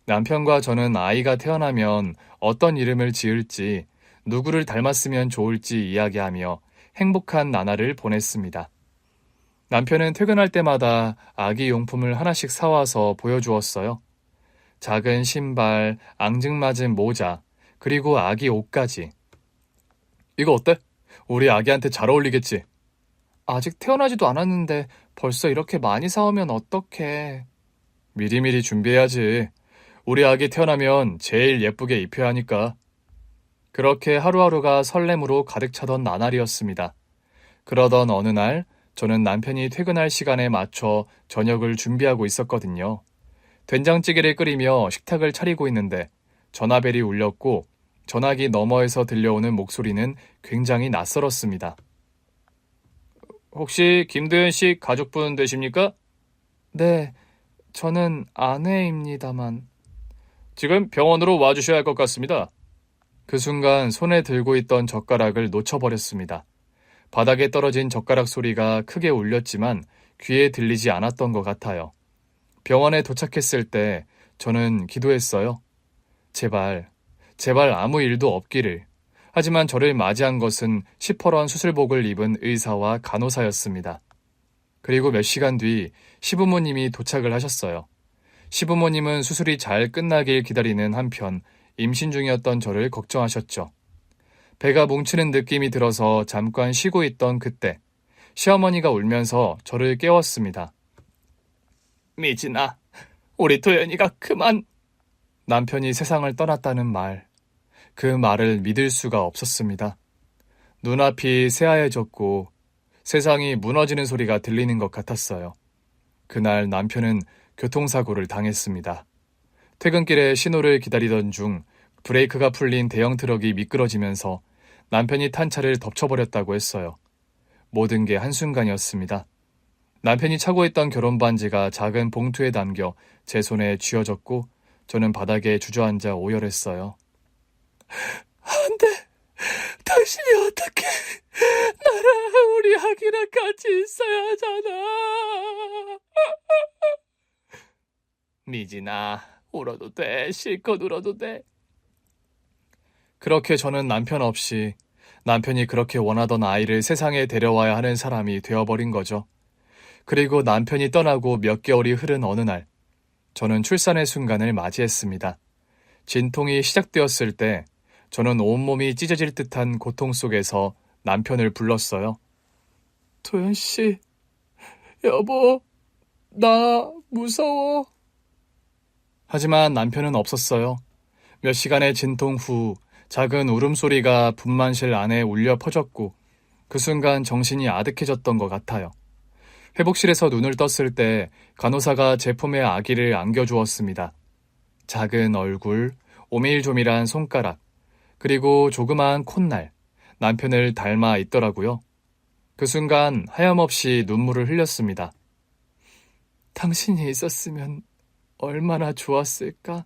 A: 남편과 저는 아이가 태어나면 어떤 이름을 지을지, 누구를 닮았으면 좋을지 이야기하며 행복한 나날을 보냈습니다. 남편은 퇴근할 때마다 아기 용품을 하나씩 사와서 보여주었어요. 작은 신발, 앙증맞은 모자, 그리고 아기 옷까지. 이거 어때? 우리 아기한테 잘 어울리겠지? 아직 태어나지도 않았는데 벌써 이렇게 많이 사오면 어떡해. 미리미리 준비해야지. 우리 아기 태어나면 제일 예쁘게 입혀야 하니까. 그렇게 하루하루가 설렘으로 가득 차던 나날이었습니다. 그러던 어느 날 저는 남편이 퇴근할 시간에 맞춰 저녁을 준비하고 있었거든요. 된장찌개를 끓이며 식탁을 차리고 있는데 전화벨이 울렸고 전화기 너머에서 들려오는 목소리는 굉장히 낯설었습니다. 혹시 김도현 씨 가족분 되십니까? 네, 저는 아내입니다만. 지금 병원으로 와주셔야 할 것 같습니다. 그 순간 손에 들고 있던 젓가락을 놓쳐버렸습니다. 바닥에 떨어진 젓가락 소리가 크게 울렸지만 귀에 들리지 않았던 것 같아요. 병원에 도착했을 때 저는 기도했어요. 제발 아무 일도 없기를. 하지만 저를 맞이한 것은 시퍼런 수술복을 입은 의사와 간호사였습니다. 그리고 몇 시간 뒤 시부모님이 도착을 하셨어요. 시부모님은 수술이 잘 끝나길 기다리는 한편 임신 중이었던 저를 걱정하셨죠. 배가 뭉치는 느낌이 들어서 잠깐 쉬고 있던 그때 시어머니가 울면서 저를 깨웠습니다. 미진아, 우리 도연이가 그만. 남편이 세상을 떠났다는 말. 그 말을 믿을 수가 없었습니다. 눈앞이 새하얘졌고 세상이 무너지는 소리가 들리는 것 같았어요. 그날 남편은 교통사고를 당했습니다. 퇴근길에 신호를 기다리던 중 브레이크가 풀린 대형 트럭이 미끄러지면서 남편이 탄 차를 덮쳐버렸다고 했어요. 모든 게 한순간이었습니다. 남편이 차고 있던 결혼반지가 작은 봉투에 담겨 제 손에 쥐어졌고 저는 바닥에 주저앉아 오열했어요. 안 돼! 당신이 어떻게 나랑 우리 아기랑 같이 있어야 하잖아. 미진아, 울어도 돼. 실컷 울어도 돼. 그렇게 저는 남편 없이 남편이 그렇게 원하던 아이를 세상에 데려와야 하는 사람이 되어버린 거죠. 그리고 남편이 떠나고 몇 개월이 흐른 어느 날, 저는 출산의 순간을 맞이했습니다. 진통이 시작되었을 때 저는 온몸이 찢어질 듯한 고통 속에서 남편을 불렀어요. 도연씨, 여보, 나 무서워. 하지만 남편은 없었어요. 몇 시간의 진통 후 작은 울음소리가 분만실 안에 울려 퍼졌고 그 순간 정신이 아득해졌던 것 같아요. 회복실에서 눈을 떴을 때 간호사가 제 품에 아기를 안겨주었습니다. 작은 얼굴, 오밀조밀한 손가락, 그리고 조그마한 콧날, 남편을 닮아 있더라고요. 그 순간 하염없이 눈물을 흘렸습니다. 당신이 있었으면 얼마나 좋았을까?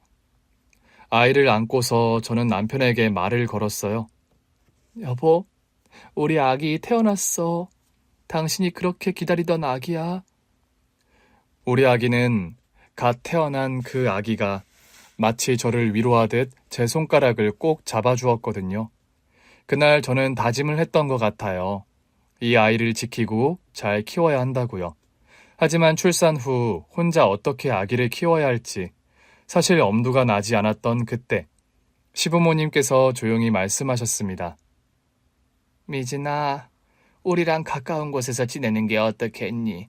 A: 아이를 안고서 저는 남편에게 말을 걸었어요. 여보, 우리 아기 태어났어. 당신이 그렇게 기다리던 아기야. 우리 아기는 갓 태어난 그 아기가 마치 저를 위로하듯 제 손가락을 꼭 잡아주었거든요. 그날 저는 다짐을 했던 것 같아요. 이 아이를 지키고 잘 키워야 한다고요. 하지만 출산 후 혼자 어떻게 아기를 키워야 할지 사실 엄두가 나지 않았던 그때 시부모님께서 조용히 말씀하셨습니다. 미진아, 우리랑 가까운 곳에서 지내는 게 어떻겠니?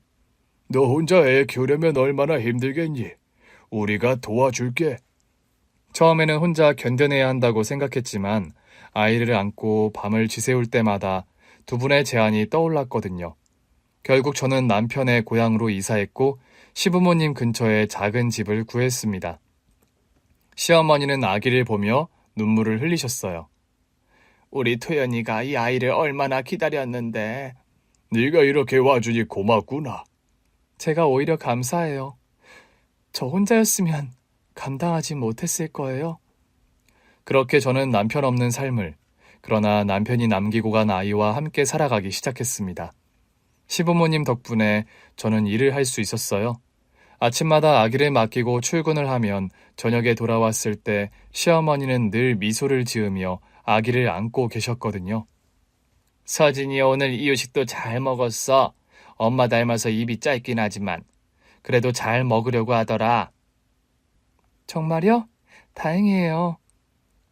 A: 너 혼자 애 키우려면 얼마나 힘들겠니? 우리가 도와줄게. 처음에는 혼자 견뎌내야 한다고 생각했지만 아이를 안고 밤을 지새울 때마다 두 분의 제안이 떠올랐거든요. 결국 저는 남편의 고향으로 이사했고 시부모님 근처에 작은 집을 구했습니다. 시어머니는 아기를 보며 눈물을 흘리셨어요. 우리 토연이가 이 아이를 얼마나 기다렸는데. 네가 이렇게 와주니 고맙구나. 제가 오히려 감사해요. 저 혼자였으면 감당하지 못했을 거예요. 그렇게 저는 남편 없는 삶을, 그러나 남편이 남기고 간 아이와 함께 살아가기 시작했습니다. 시부모님 덕분에 저는 일을 할 수 있었어요. 아침마다 아기를 맡기고 출근을 하면 저녁에 돌아왔을 때 시어머니는 늘 미소를 지으며 아기를 안고 계셨거든요. 서진이 오늘 이유식도 잘 먹었어. 엄마 닮아서 입이 짧긴 하지만 그래도 잘 먹으려고 하더라. 정말요? 다행이에요.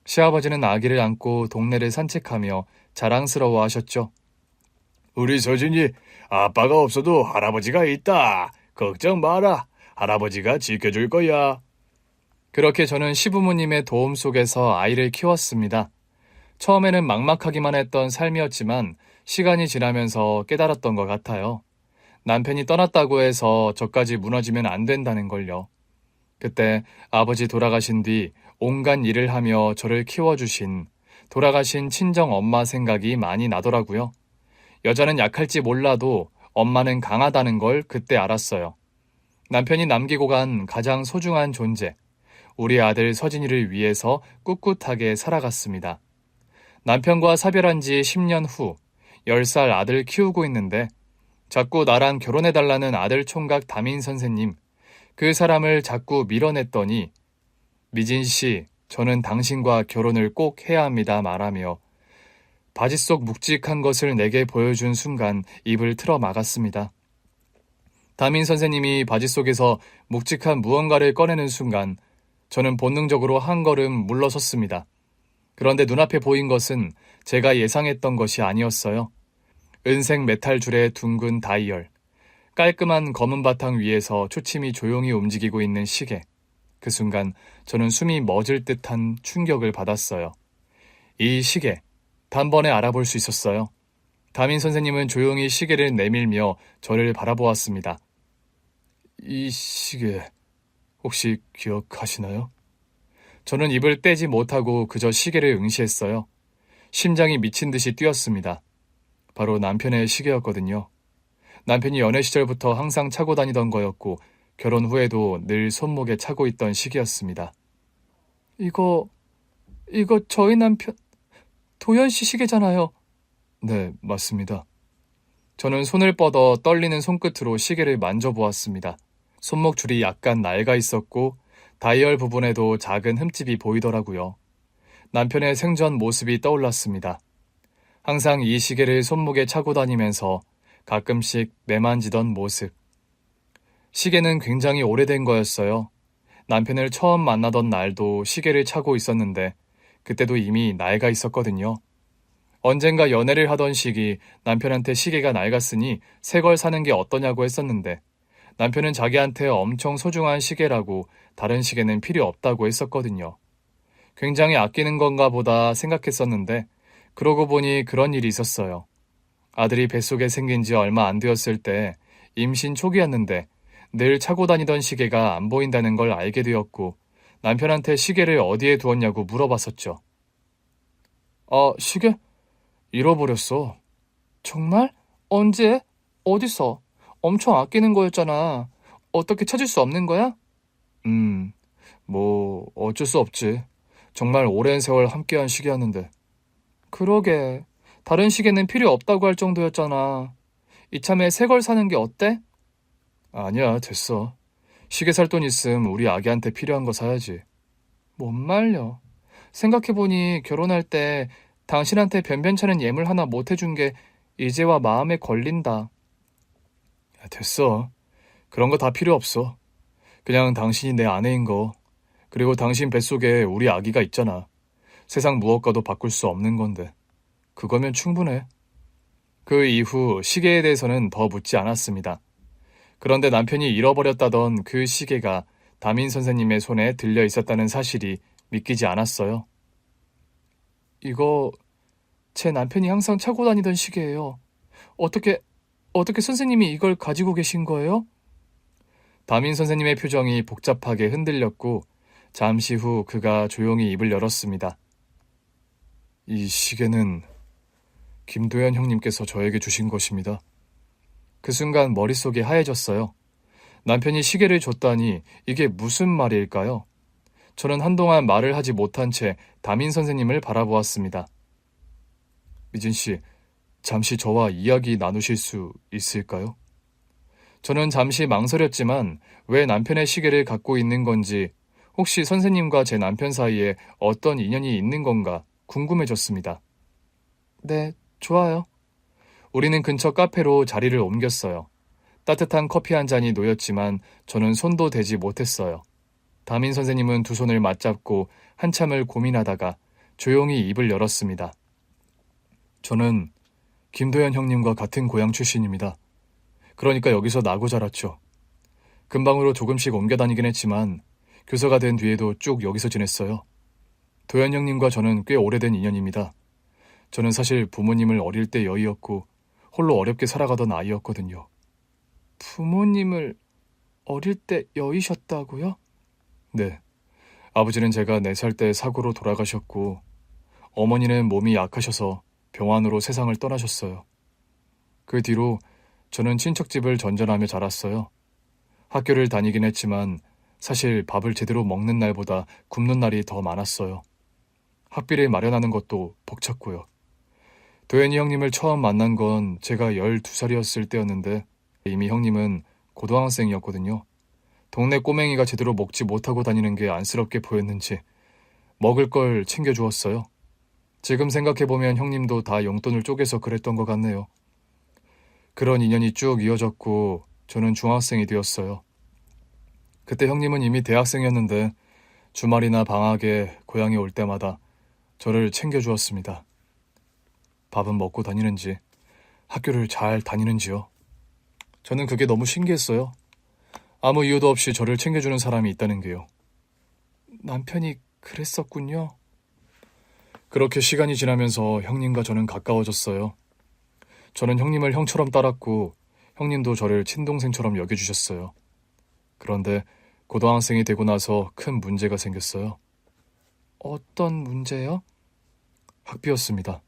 A: 시아버지는 아기를 안고 동네를 산책하며 자랑스러워 하셨죠. 우리 서진이 아빠가 없어도 할아버지가 있다. 걱정 마라. 할아버지가 지켜줄 거야. 그렇게 저는 시부모님의 도움 속에서 아이를 키웠습니다. 처음에는 막막하기만 했던 삶이었지만 시간이 지나면서 깨달았던 것 같아요. 남편이 떠났다고 해서 저까지 무너지면 안 된다는 걸요. 그때 아버지 돌아가신 뒤 온갖 일을 하며 저를 키워주신 돌아가신 친정 엄마 생각이 많이 나더라고요. 여자는 약할지 몰라도 엄마는 강하다는 걸 그때 알았어요. 남편이 남기고 간 가장 소중한 존재, 우리 아들 서진이를 위해서 꿋꿋하게 살아갔습니다. 남편과 사별한 지 10년 후 10살 아들 키우고 있는데 자꾸 나랑 결혼해달라는 아들 총각 담임 선생님, 그 사람을 자꾸 밀어냈더니 미진 씨, 저는 당신과 결혼을 꼭 해야 합니다 말하며 바지 속 묵직한 것을 내게 보여준 순간 입을 틀어 막았습니다. 담임 선생님이 바지 속에서 묵직한 무언가를 꺼내는 순간 저는 본능적으로 한 걸음 물러섰습니다. 그런데 눈앞에 보인 것은 제가 예상했던 것이 아니었어요. 은색 메탈 줄의 둥근 다이얼, 깔끔한 검은 바탕 위에서 초침이 조용히 움직이고 있는 시계. 그 순간 저는 숨이 멎을 듯한 충격을 받았어요. 이 시계, 단번에 알아볼 수 있었어요. 담임 선생님은 조용히 시계를 내밀며 저를 바라보았습니다. 이 시계, 혹시 기억하시나요? 저는 입을 떼지 못하고 그저 시계를 응시했어요. 심장이 미친 듯이 뛰었습니다. 바로 남편의 시계였거든요. 남편이 연애 시절부터 항상 차고 다니던 거였고 결혼 후에도 늘 손목에 차고 있던 시계였습니다. 이거 저희 남편 도현 씨 시계잖아요. 네, 맞습니다. 저는 손을 뻗어 떨리는 손끝으로 시계를 만져보았습니다. 손목 줄이 약간 낡아 있었고 다이얼 부분에도 작은 흠집이 보이더라고요. 남편의 생전 모습이 떠올랐습니다. 항상 이 시계를 손목에 차고 다니면서 가끔씩 매만지던 모습. 시계는 굉장히 오래된 거였어요. 남편을 처음 만나던 날도 시계를 차고 있었는데 그때도 이미 낡아 있었거든요. 언젠가 연애를 하던 시기 남편한테 시계가 낡았으니 새 걸 사는 게 어떠냐고 했었는데 남편은 자기한테 엄청 소중한 시계라고 다른 시계는 필요 없다고 했었거든요. 굉장히 아끼는 건가 보다 생각했었는데 그러고 보니 그런 일이 있었어요. 아들이 뱃속에 생긴 지 얼마 안 되었을 때 임신 초기였는데 늘 차고 다니던 시계가 안 보인다는 걸 알게 되었고 남편한테 시계를 어디에 두었냐고 물어봤었죠. 시계? 잃어버렸어. 정말? 언제? 어디서? 엄청 아끼는 거였잖아. 어떻게 찾을 수 없는 거야? 어쩔 수 없지. 정말 오랜 세월 함께한 시기였는데. 그러게. 다른 시계는 필요 없다고 할 정도였잖아. 이참에 새 걸 사는 게 어때? 아니야, 됐어. 시계 살 돈 있음 우리 아기한테 필요한 거 사야지. 뭔 말려. 생각해보니 결혼할 때 당신한테 변변찮은 예물 하나 못 해준 게 이제와 마음에 걸린다. 야, 됐어. 그런 거 다 필요 없어. 그냥 당신이 내 아내인 거, 그리고 당신 뱃속에 우리 아기가 있잖아. 세상 무엇과도 바꿀 수 없는 건데. 그거면 충분해. 그 이후 시계에 대해서는 더 묻지 않았습니다. 그런데 남편이 잃어버렸다던 그 시계가 담임 선생님의 손에 들려 있었다는 사실이 믿기지 않았어요. 이거 제 남편이 항상 차고 다니던 시계예요. 어떻게 선생님이 이걸 가지고 계신 거예요? 담임 선생님의 표정이 복잡하게 흔들렸고 잠시 후 그가 조용히 입을 열었습니다. 이 시계는 김도현 형님께서 저에게 주신 것입니다. 그 순간 머릿속이 하얘졌어요. 남편이 시계를 줬다니 이게 무슨 말일까요? 저는 한동안 말을 하지 못한 채 담임 선생님을 바라보았습니다. 미진 씨, 잠시 저와 이야기 나누실 수 있을까요? 저는 잠시 망설였지만 왜 남편의 시계를 갖고 있는 건지, 혹시 선생님과 제 남편 사이에 어떤 인연이 있는 건가 궁금해졌습니다. 네, 좋아요. 우리는 근처 카페로 자리를 옮겼어요. 따뜻한 커피 한 잔이 놓였지만 저는 손도 대지 못했어요. 담임 선생님은 두 손을 맞잡고 한참을 고민하다가 조용히 입을 열었습니다. 저는 김도현 형님과 같은 고향 출신입니다. 그러니까 여기서 나고 자랐죠. 근방으로 조금씩 옮겨 다니긴 했지만 교사가 된 뒤에도 쭉 여기서 지냈어요. 도현 형님과 저는 꽤 오래된 인연입니다. 저는 사실 부모님을 어릴 때 여의었고 홀로 어렵게 살아가던 아이였거든요. 부모님을 어릴 때 여의셨다고요? 네. 아버지는 제가 4살 때 사고로 돌아가셨고 어머니는 몸이 약하셔서 병환으로 세상을 떠나셨어요. 그 뒤로 저는 친척집을 전전하며 자랐어요. 학교를 다니긴 했지만 사실 밥을 제대로 먹는 날보다 굶는 날이 더 많았어요. 학비를 마련하는 것도 벅찼고요. 도현이 형님을 처음 만난 건 제가 12살이었을 때였는데 이미 형님은 고등학생이었거든요. 동네 꼬맹이가 제대로 먹지 못하고 다니는 게 안쓰럽게 보였는지 먹을 걸 챙겨주었어요. 지금 생각해보면 형님도 다 용돈을 쪼개서 그랬던 것 같네요. 그런 인연이 쭉 이어졌고 저는 중학생이 되었어요. 그때 형님은 이미 대학생이었는데 주말이나 방학에 고향에 올 때마다 저를 챙겨주었습니다. 밥은 먹고 다니는지, 학교를 잘 다니는지요. 저는 그게 너무 신기했어요. 아무 이유도 없이 저를 챙겨주는 사람이 있다는 게요. 남편이 그랬었군요. 그렇게 시간이 지나면서 형님과 저는 가까워졌어요. 저는 형님을 형처럼 따랐고 형님도 저를 친동생처럼 여겨주셨어요. 그런데 고등학생이 되고 나서 큰 문제가 생겼어요. 어떤 문제요? 학비였습니다.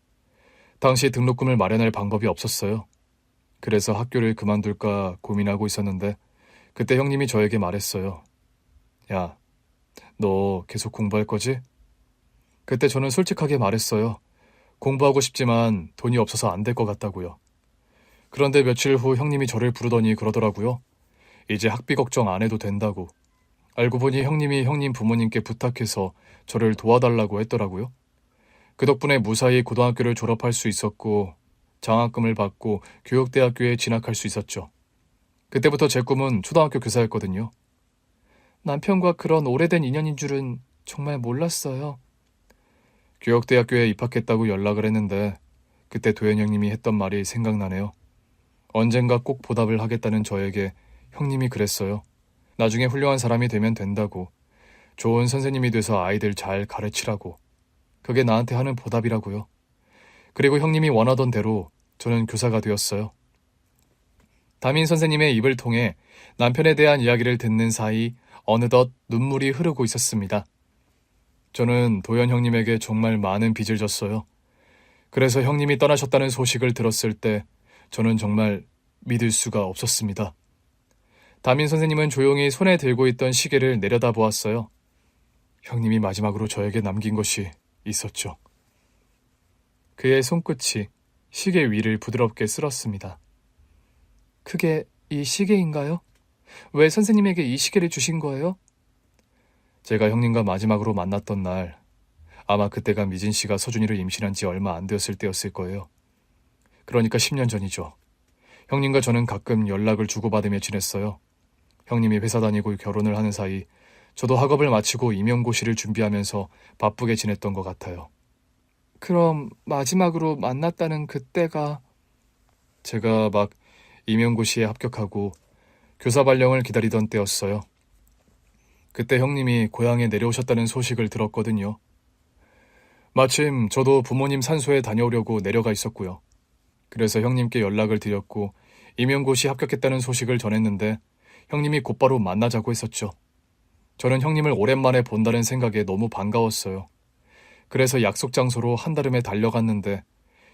A: 당시 등록금을 마련할 방법이 없었어요. 그래서 학교를 그만둘까 고민하고 있었는데 그때 형님이 저에게 말했어요. 야, 너 계속 공부할 거지? 그때 저는 솔직하게 말했어요. 공부하고 싶지만 돈이 없어서 안 될 것 같다고요. 그런데 며칠 후 형님이 저를 부르더니 그러더라고요. 이제 학비 걱정 안 해도 된다고. 알고 보니 형님이 형님 부모님께 부탁해서 저를 도와달라고 했더라고요. 그 덕분에 무사히 고등학교를 졸업할 수 있었고 장학금을 받고 교육대학교에 진학할 수 있었죠. 그때부터 제 꿈은 초등학교 교사였거든요. 남편과 그런 오래된 인연인 줄은 정말 몰랐어요. 교육대학교에 입학했다고 연락을 했는데 그때 도현 형님이 했던 말이 생각나네요. 언젠가 꼭 보답을 하겠다는 저에게 형님이 그랬어요. 나중에 훌륭한 사람이 되면 된다고. 좋은 선생님이 돼서 아이들 잘 가르치라고. 그게 나한테 하는 보답이라고요. 그리고 형님이 원하던 대로 저는 교사가 되었어요. 담임 선생님의 입을 통해 남편에 대한 이야기를 듣는 사이 어느덧 눈물이 흐르고 있었습니다. 저는 도현 형님에게 정말 많은 빚을 졌어요. 그래서 형님이 떠나셨다는 소식을 들었을 때 저는 정말 믿을 수가 없었습니다. 담임 선생님은 조용히 손에 들고 있던 시계를 내려다보았어요. 형님이 마지막으로 저에게 남긴 것이 있었죠. 그의 손끝이 시계 위를 부드럽게 쓸었습니다. 그게 이 시계인가요? 왜 선생님에게 이 시계를 주신 거예요? 제가 형님과 마지막으로 만났던 날, 아마 그때가 미진 씨가 서준이를 임신한 지 얼마 안 되었을 때였을 거예요. 그러니까 10년 전이죠. 형님과 저는 가끔 연락을 주고받으며 지냈어요. 형님이 회사 다니고 결혼을 하는 사이 저도 학업을 마치고 임용고시를 준비하면서 바쁘게 지냈던 것 같아요. 그럼 마지막으로 만났다는 그때가 제가 막 임용고시에 합격하고 교사 발령을 기다리던 때였어요. 그때 형님이 고향에 내려오셨다는 소식을 들었거든요. 마침 저도 부모님 산소에 다녀오려고 내려가 있었고요. 그래서 형님께 연락을 드렸고 임용고시 합격했다는 소식을 전했는데 형님이 곧바로 만나자고 했었죠. 저는 형님을 오랜만에 본다는 생각에 너무 반가웠어요. 그래서 약속 장소로 한달음에 달려갔는데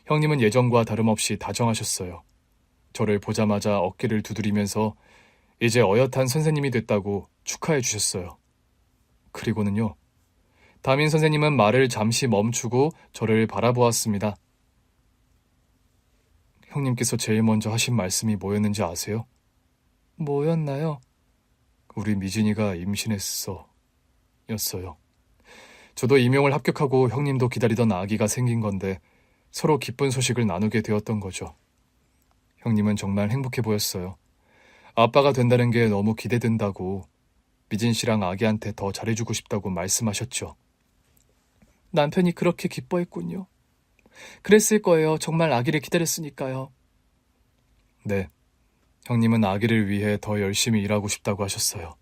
A: 형님은 예전과 다름없이 다정하셨어요. 저를 보자마자 어깨를 두드리면서 이제 어엿한 선생님이 됐다고 축하해 주셨어요. 그리고는요. 담임 선생님은 말을 잠시 멈추고 저를 바라보았습니다. 형님께서 제일 먼저 하신 말씀이 뭐였는지 아세요? 뭐였나요? 우리 미진이가 임신했어. 였어요. 저도 임용을 합격하고 형님도 기다리던 아기가 생긴 건데 서로 기쁜 소식을 나누게 되었던 거죠. 형님은 정말 행복해 보였어요. 아빠가 된다는 게 너무 기대된다고 미진 씨랑 아기한테 더 잘해주고 싶다고 말씀하셨죠. 남편이 그렇게 기뻐했군요. 그랬을 거예요. 정말 아기를 기다렸으니까요. 네. 형님은 아기를 위해 더 열심히 일하고 싶다고 하셨어요.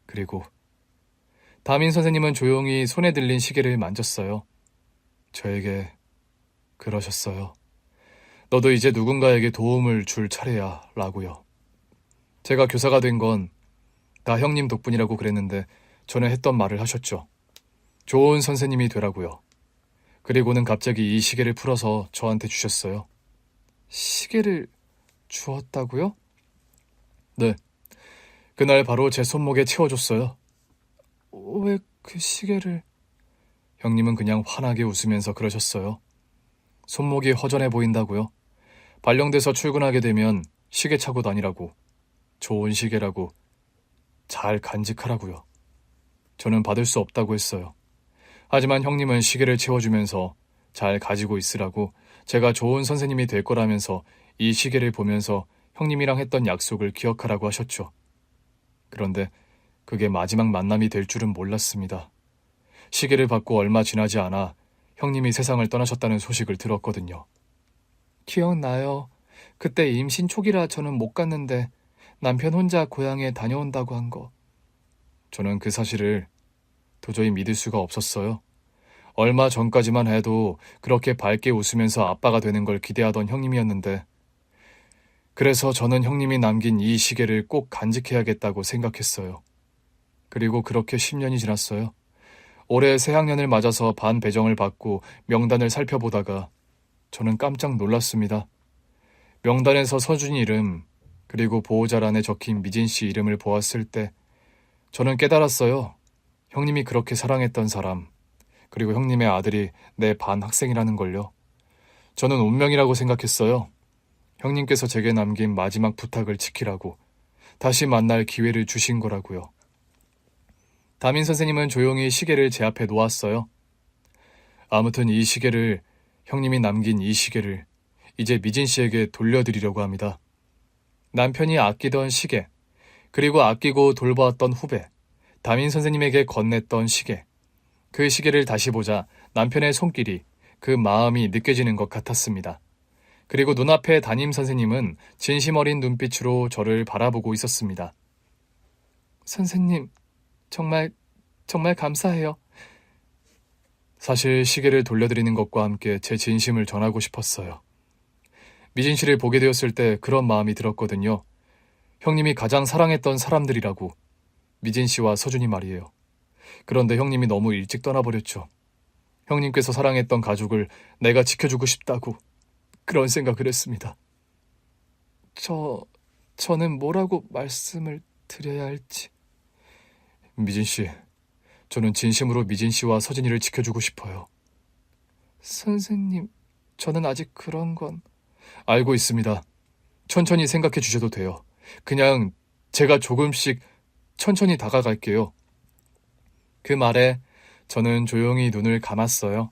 A: 그리고 담임 선생님은 조용히 손에 들린 시계를 만졌어요. 저에게 그러셨어요. 너도 이제 누군가에게 도움을 줄 차례야 라고요. 제가 교사가 된 건 다 형님 덕분이라고 그랬는데 전에 했던 말을 하셨죠. 좋은 선생님이 되라고요. 그리고는 갑자기 이 시계를 풀어서 저한테 주셨어요. 시계를 주었다고요? 네. 그날 바로 제 손목에 채워줬어요. 왜 그 시계를... 형님은 그냥 환하게 웃으면서 그러셨어요. 손목이 허전해 보인다고요? 발령돼서 출근하게 되면 시계 차고 다니라고. 좋은 시계라고. 잘 간직하라고요. 저는 받을 수 없다고 했어요. 하지만 형님은 시계를 채워주면서 잘 가지고 있으라고 제가 좋은 선생님이 될 거라면서 이 시계를 보면서 형님이랑 했던 약속을 기억하라고 하셨죠. 그런데 그게 마지막 만남이 될 줄은 몰랐습니다. 시계를 받고 얼마 지나지 않아 형님이 세상을 떠나셨다는 소식을 들었거든요. 기억나요. 그때 임신 초기라 저는 못 갔는데 남편 혼자 고향에 다녀온다고 한 거. 저는 그 사실을 도저히 믿을 수가 없었어요. 얼마 전까지만 해도 그렇게 밝게 웃으면서 아빠가 되는 걸 기대하던 형님이었는데 그래서 저는 형님이 남긴 이 시계를 꼭 간직해야겠다고 생각했어요. 그리고 그렇게 10년이 지났어요. 올해 새학년을 맞아서 반 배정을 받고 명단을 살펴보다가 저는 깜짝 놀랐습니다. 명단에서 서준이 이름 그리고 보호자란에 적힌 미진 씨 이름을 보았을 때 저는 깨달았어요. 형님이 그렇게 사랑했던 사람 그리고 형님의 아들이 내 반 학생이라는 걸요. 저는 운명이라고 생각했어요. 형님께서 제게 남긴 마지막 부탁을 지키라고 다시 만날 기회를 주신 거라고요. 담임 선생님은 조용히 시계를 제 앞에 놓았어요. 아무튼 이 시계를 형님이 남긴 이 시계를 이제 미진 씨에게 돌려드리려고 합니다. 남편이 아끼던 시계 그리고 아끼고 돌보았던 후배 담임 선생님에게 건넸던 시계 그 시계를 다시 보자 남편의 손길이 그 마음이 느껴지는 것 같았습니다. 그리고 눈앞에 담임 선생님은 진심 어린 눈빛으로 저를 바라보고 있었습니다. 선생님, 정말 감사해요. 사실 시계를 돌려드리는 것과 함께 제 진심을 전하고 싶었어요. 미진 씨를 보게 되었을 때 그런 마음이 들었거든요. 형님이 가장 사랑했던 사람들이라고. 미진 씨와 서준이 말이에요. 그런데 형님이 너무 일찍 떠나버렸죠. 형님께서 사랑했던 가족을 내가 지켜주고 싶다고 그런 생각을 했습니다. 저는 뭐라고 말씀을 드려야 할지. 미진 씨, 저는 진심으로 미진 씨와 서진이를 지켜주고 싶어요. 선생님, 저는 아직 그런 건... 알고 있습니다. 천천히 생각해 주셔도 돼요. 그냥 제가 조금씩 천천히 다가갈게요. 그 말에 저는 조용히 눈을 감았어요.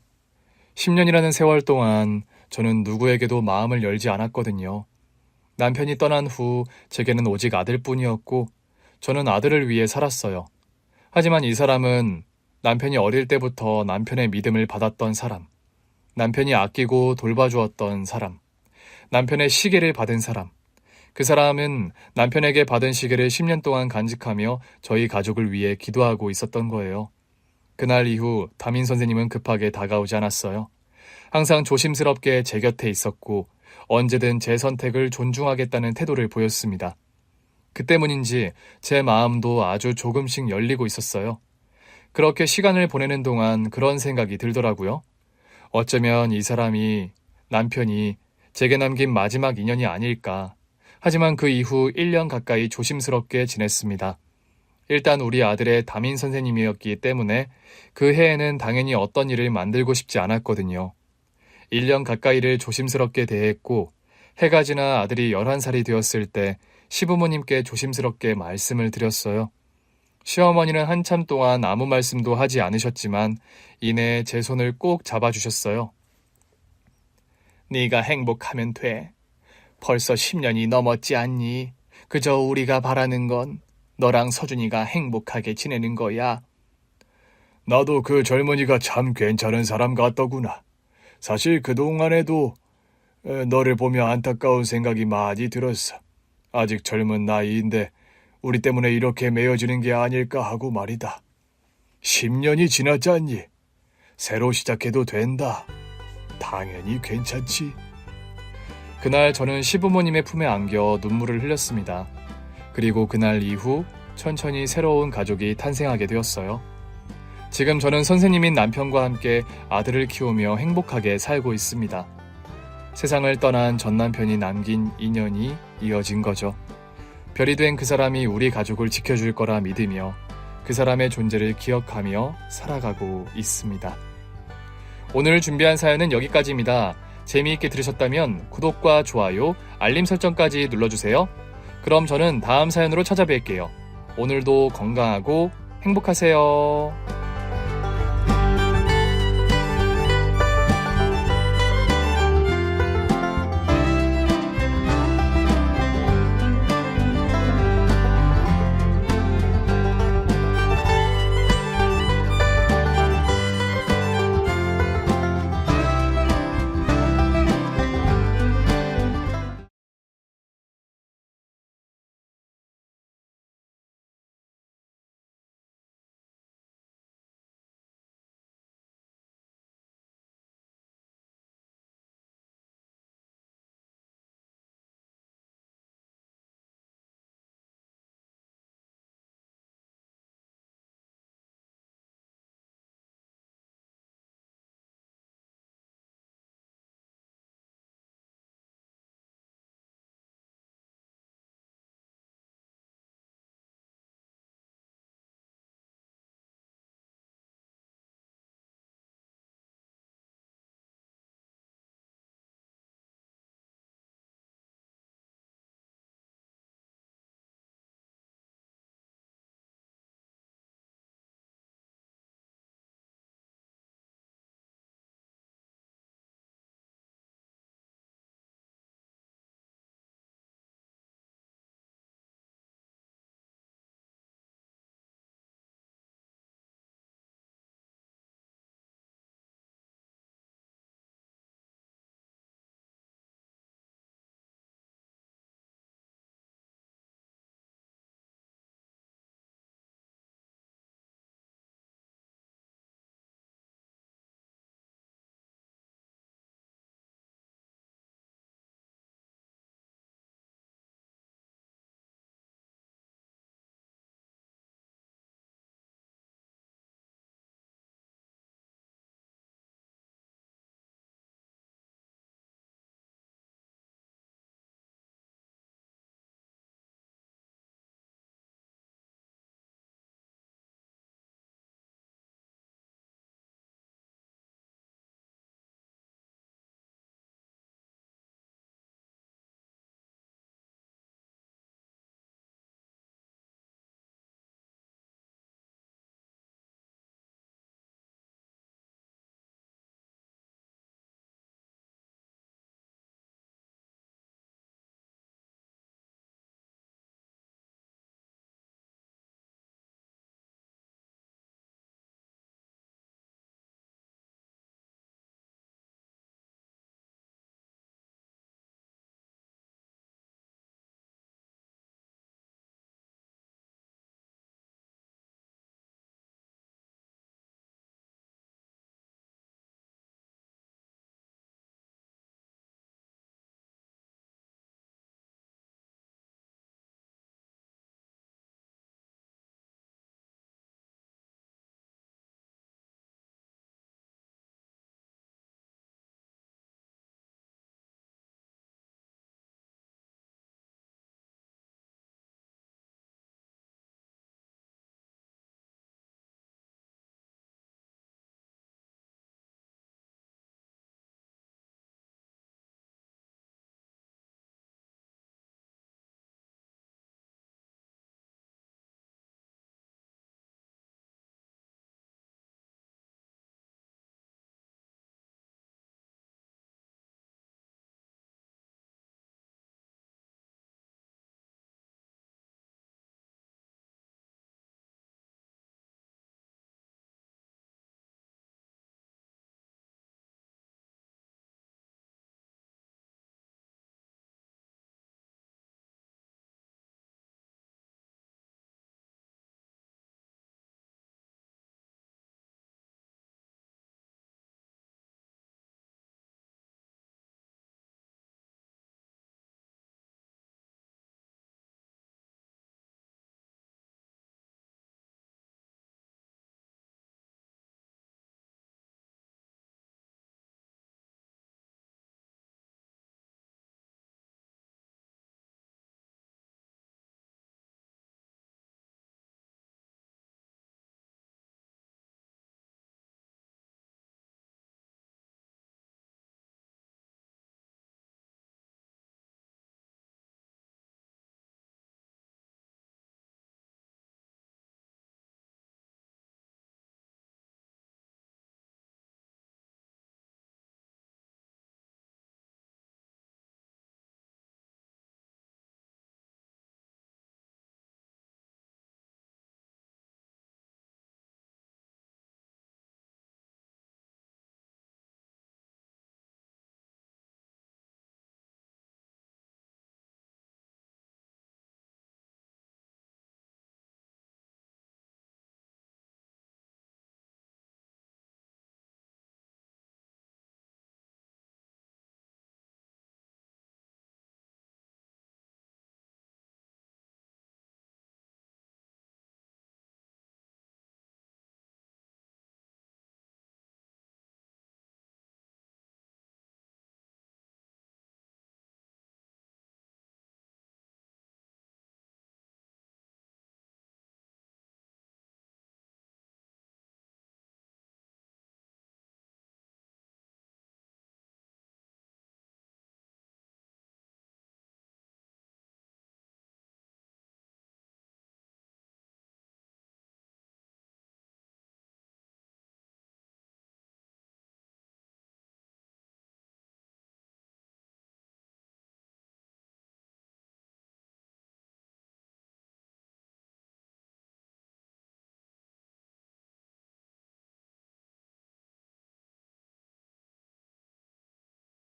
A: 10년이라는 세월 동안 저는 누구에게도 마음을 열지 않았거든요. 남편이 떠난 후 제게는 오직 아들뿐이었고 저는 아들을 위해 살았어요. 하지만 이 사람은 남편이 어릴 때부터 남편의 믿음을 받았던 사람, 남편이 아끼고 돌봐주었던 사람, 남편의 시계를 받은 사람, 그 사람은 남편에게 받은 시계를 10년 동안 간직하며 저희 가족을 위해 기도하고 있었던 거예요. 그날 이후 담임 선생님은 급하게 다가오지 않았어요. 항상 조심스럽게 제 곁에 있었고 언제든 제 선택을 존중하겠다는 태도를 보였습니다. 그 때문인지 제 마음도 아주 조금씩 열리고 있었어요. 그렇게 시간을 보내는 동안 그런 생각이 들더라고요. 어쩌면 이 사람이, 남편이 제게 남긴 마지막 인연이 아닐까. 하지만 그 이후 1년 가까이 조심스럽게 지냈습니다. 일단 우리 아들의 담임 선생님이었기 때문에 그 해에는 당연히 어떤 일을 만들고 싶지 않았거든요. 1년 가까이를 조심스럽게 대했고 해가 지나 아들이 11살이 되었을 때 시부모님께 조심스럽게 말씀을 드렸어요. 시어머니는 한참 동안 아무 말씀도 하지 않으셨지만 이내 제 손을 꼭 잡아주셨어요. 네가 행복하면 돼. 벌써 10년이 넘었지 않니? 그저 우리가 바라는 건 너랑 서준이가 행복하게 지내는 거야. 나도 그 젊은이가 참 괜찮은 사람 같더구나. 사실 그동안에도 너를 보며 안타까운 생각이 많이 들었어. 아직 젊은 나이인데 우리 때문에 이렇게 메어지는 게 아닐까 하고 말이다. 10년이 지났지 않니? 새로 시작해도 된다. 당연히 괜찮지. 그날 저는 시부모님의 품에 안겨 눈물을 흘렸습니다. 그리고 그날 이후 천천히 새로운 가족이 탄생하게 되었어요. 지금 저는 선생님인 남편과 함께 아들을 키우며 행복하게 살고 있습니다. 세상을 떠난 전 남편이 남긴 인연이 이어진 거죠. 별이 된 그 사람이 우리 가족을 지켜줄 거라 믿으며 그 사람의 존재를 기억하며 살아가고 있습니다. 오늘 준비한 사연은 여기까지입니다. 재미있게 들으셨다면 구독과 좋아요, 알림 설정까지 눌러주세요. 그럼 저는 다음 사연으로 찾아뵐게요. 오늘도 건강하고 행복하세요.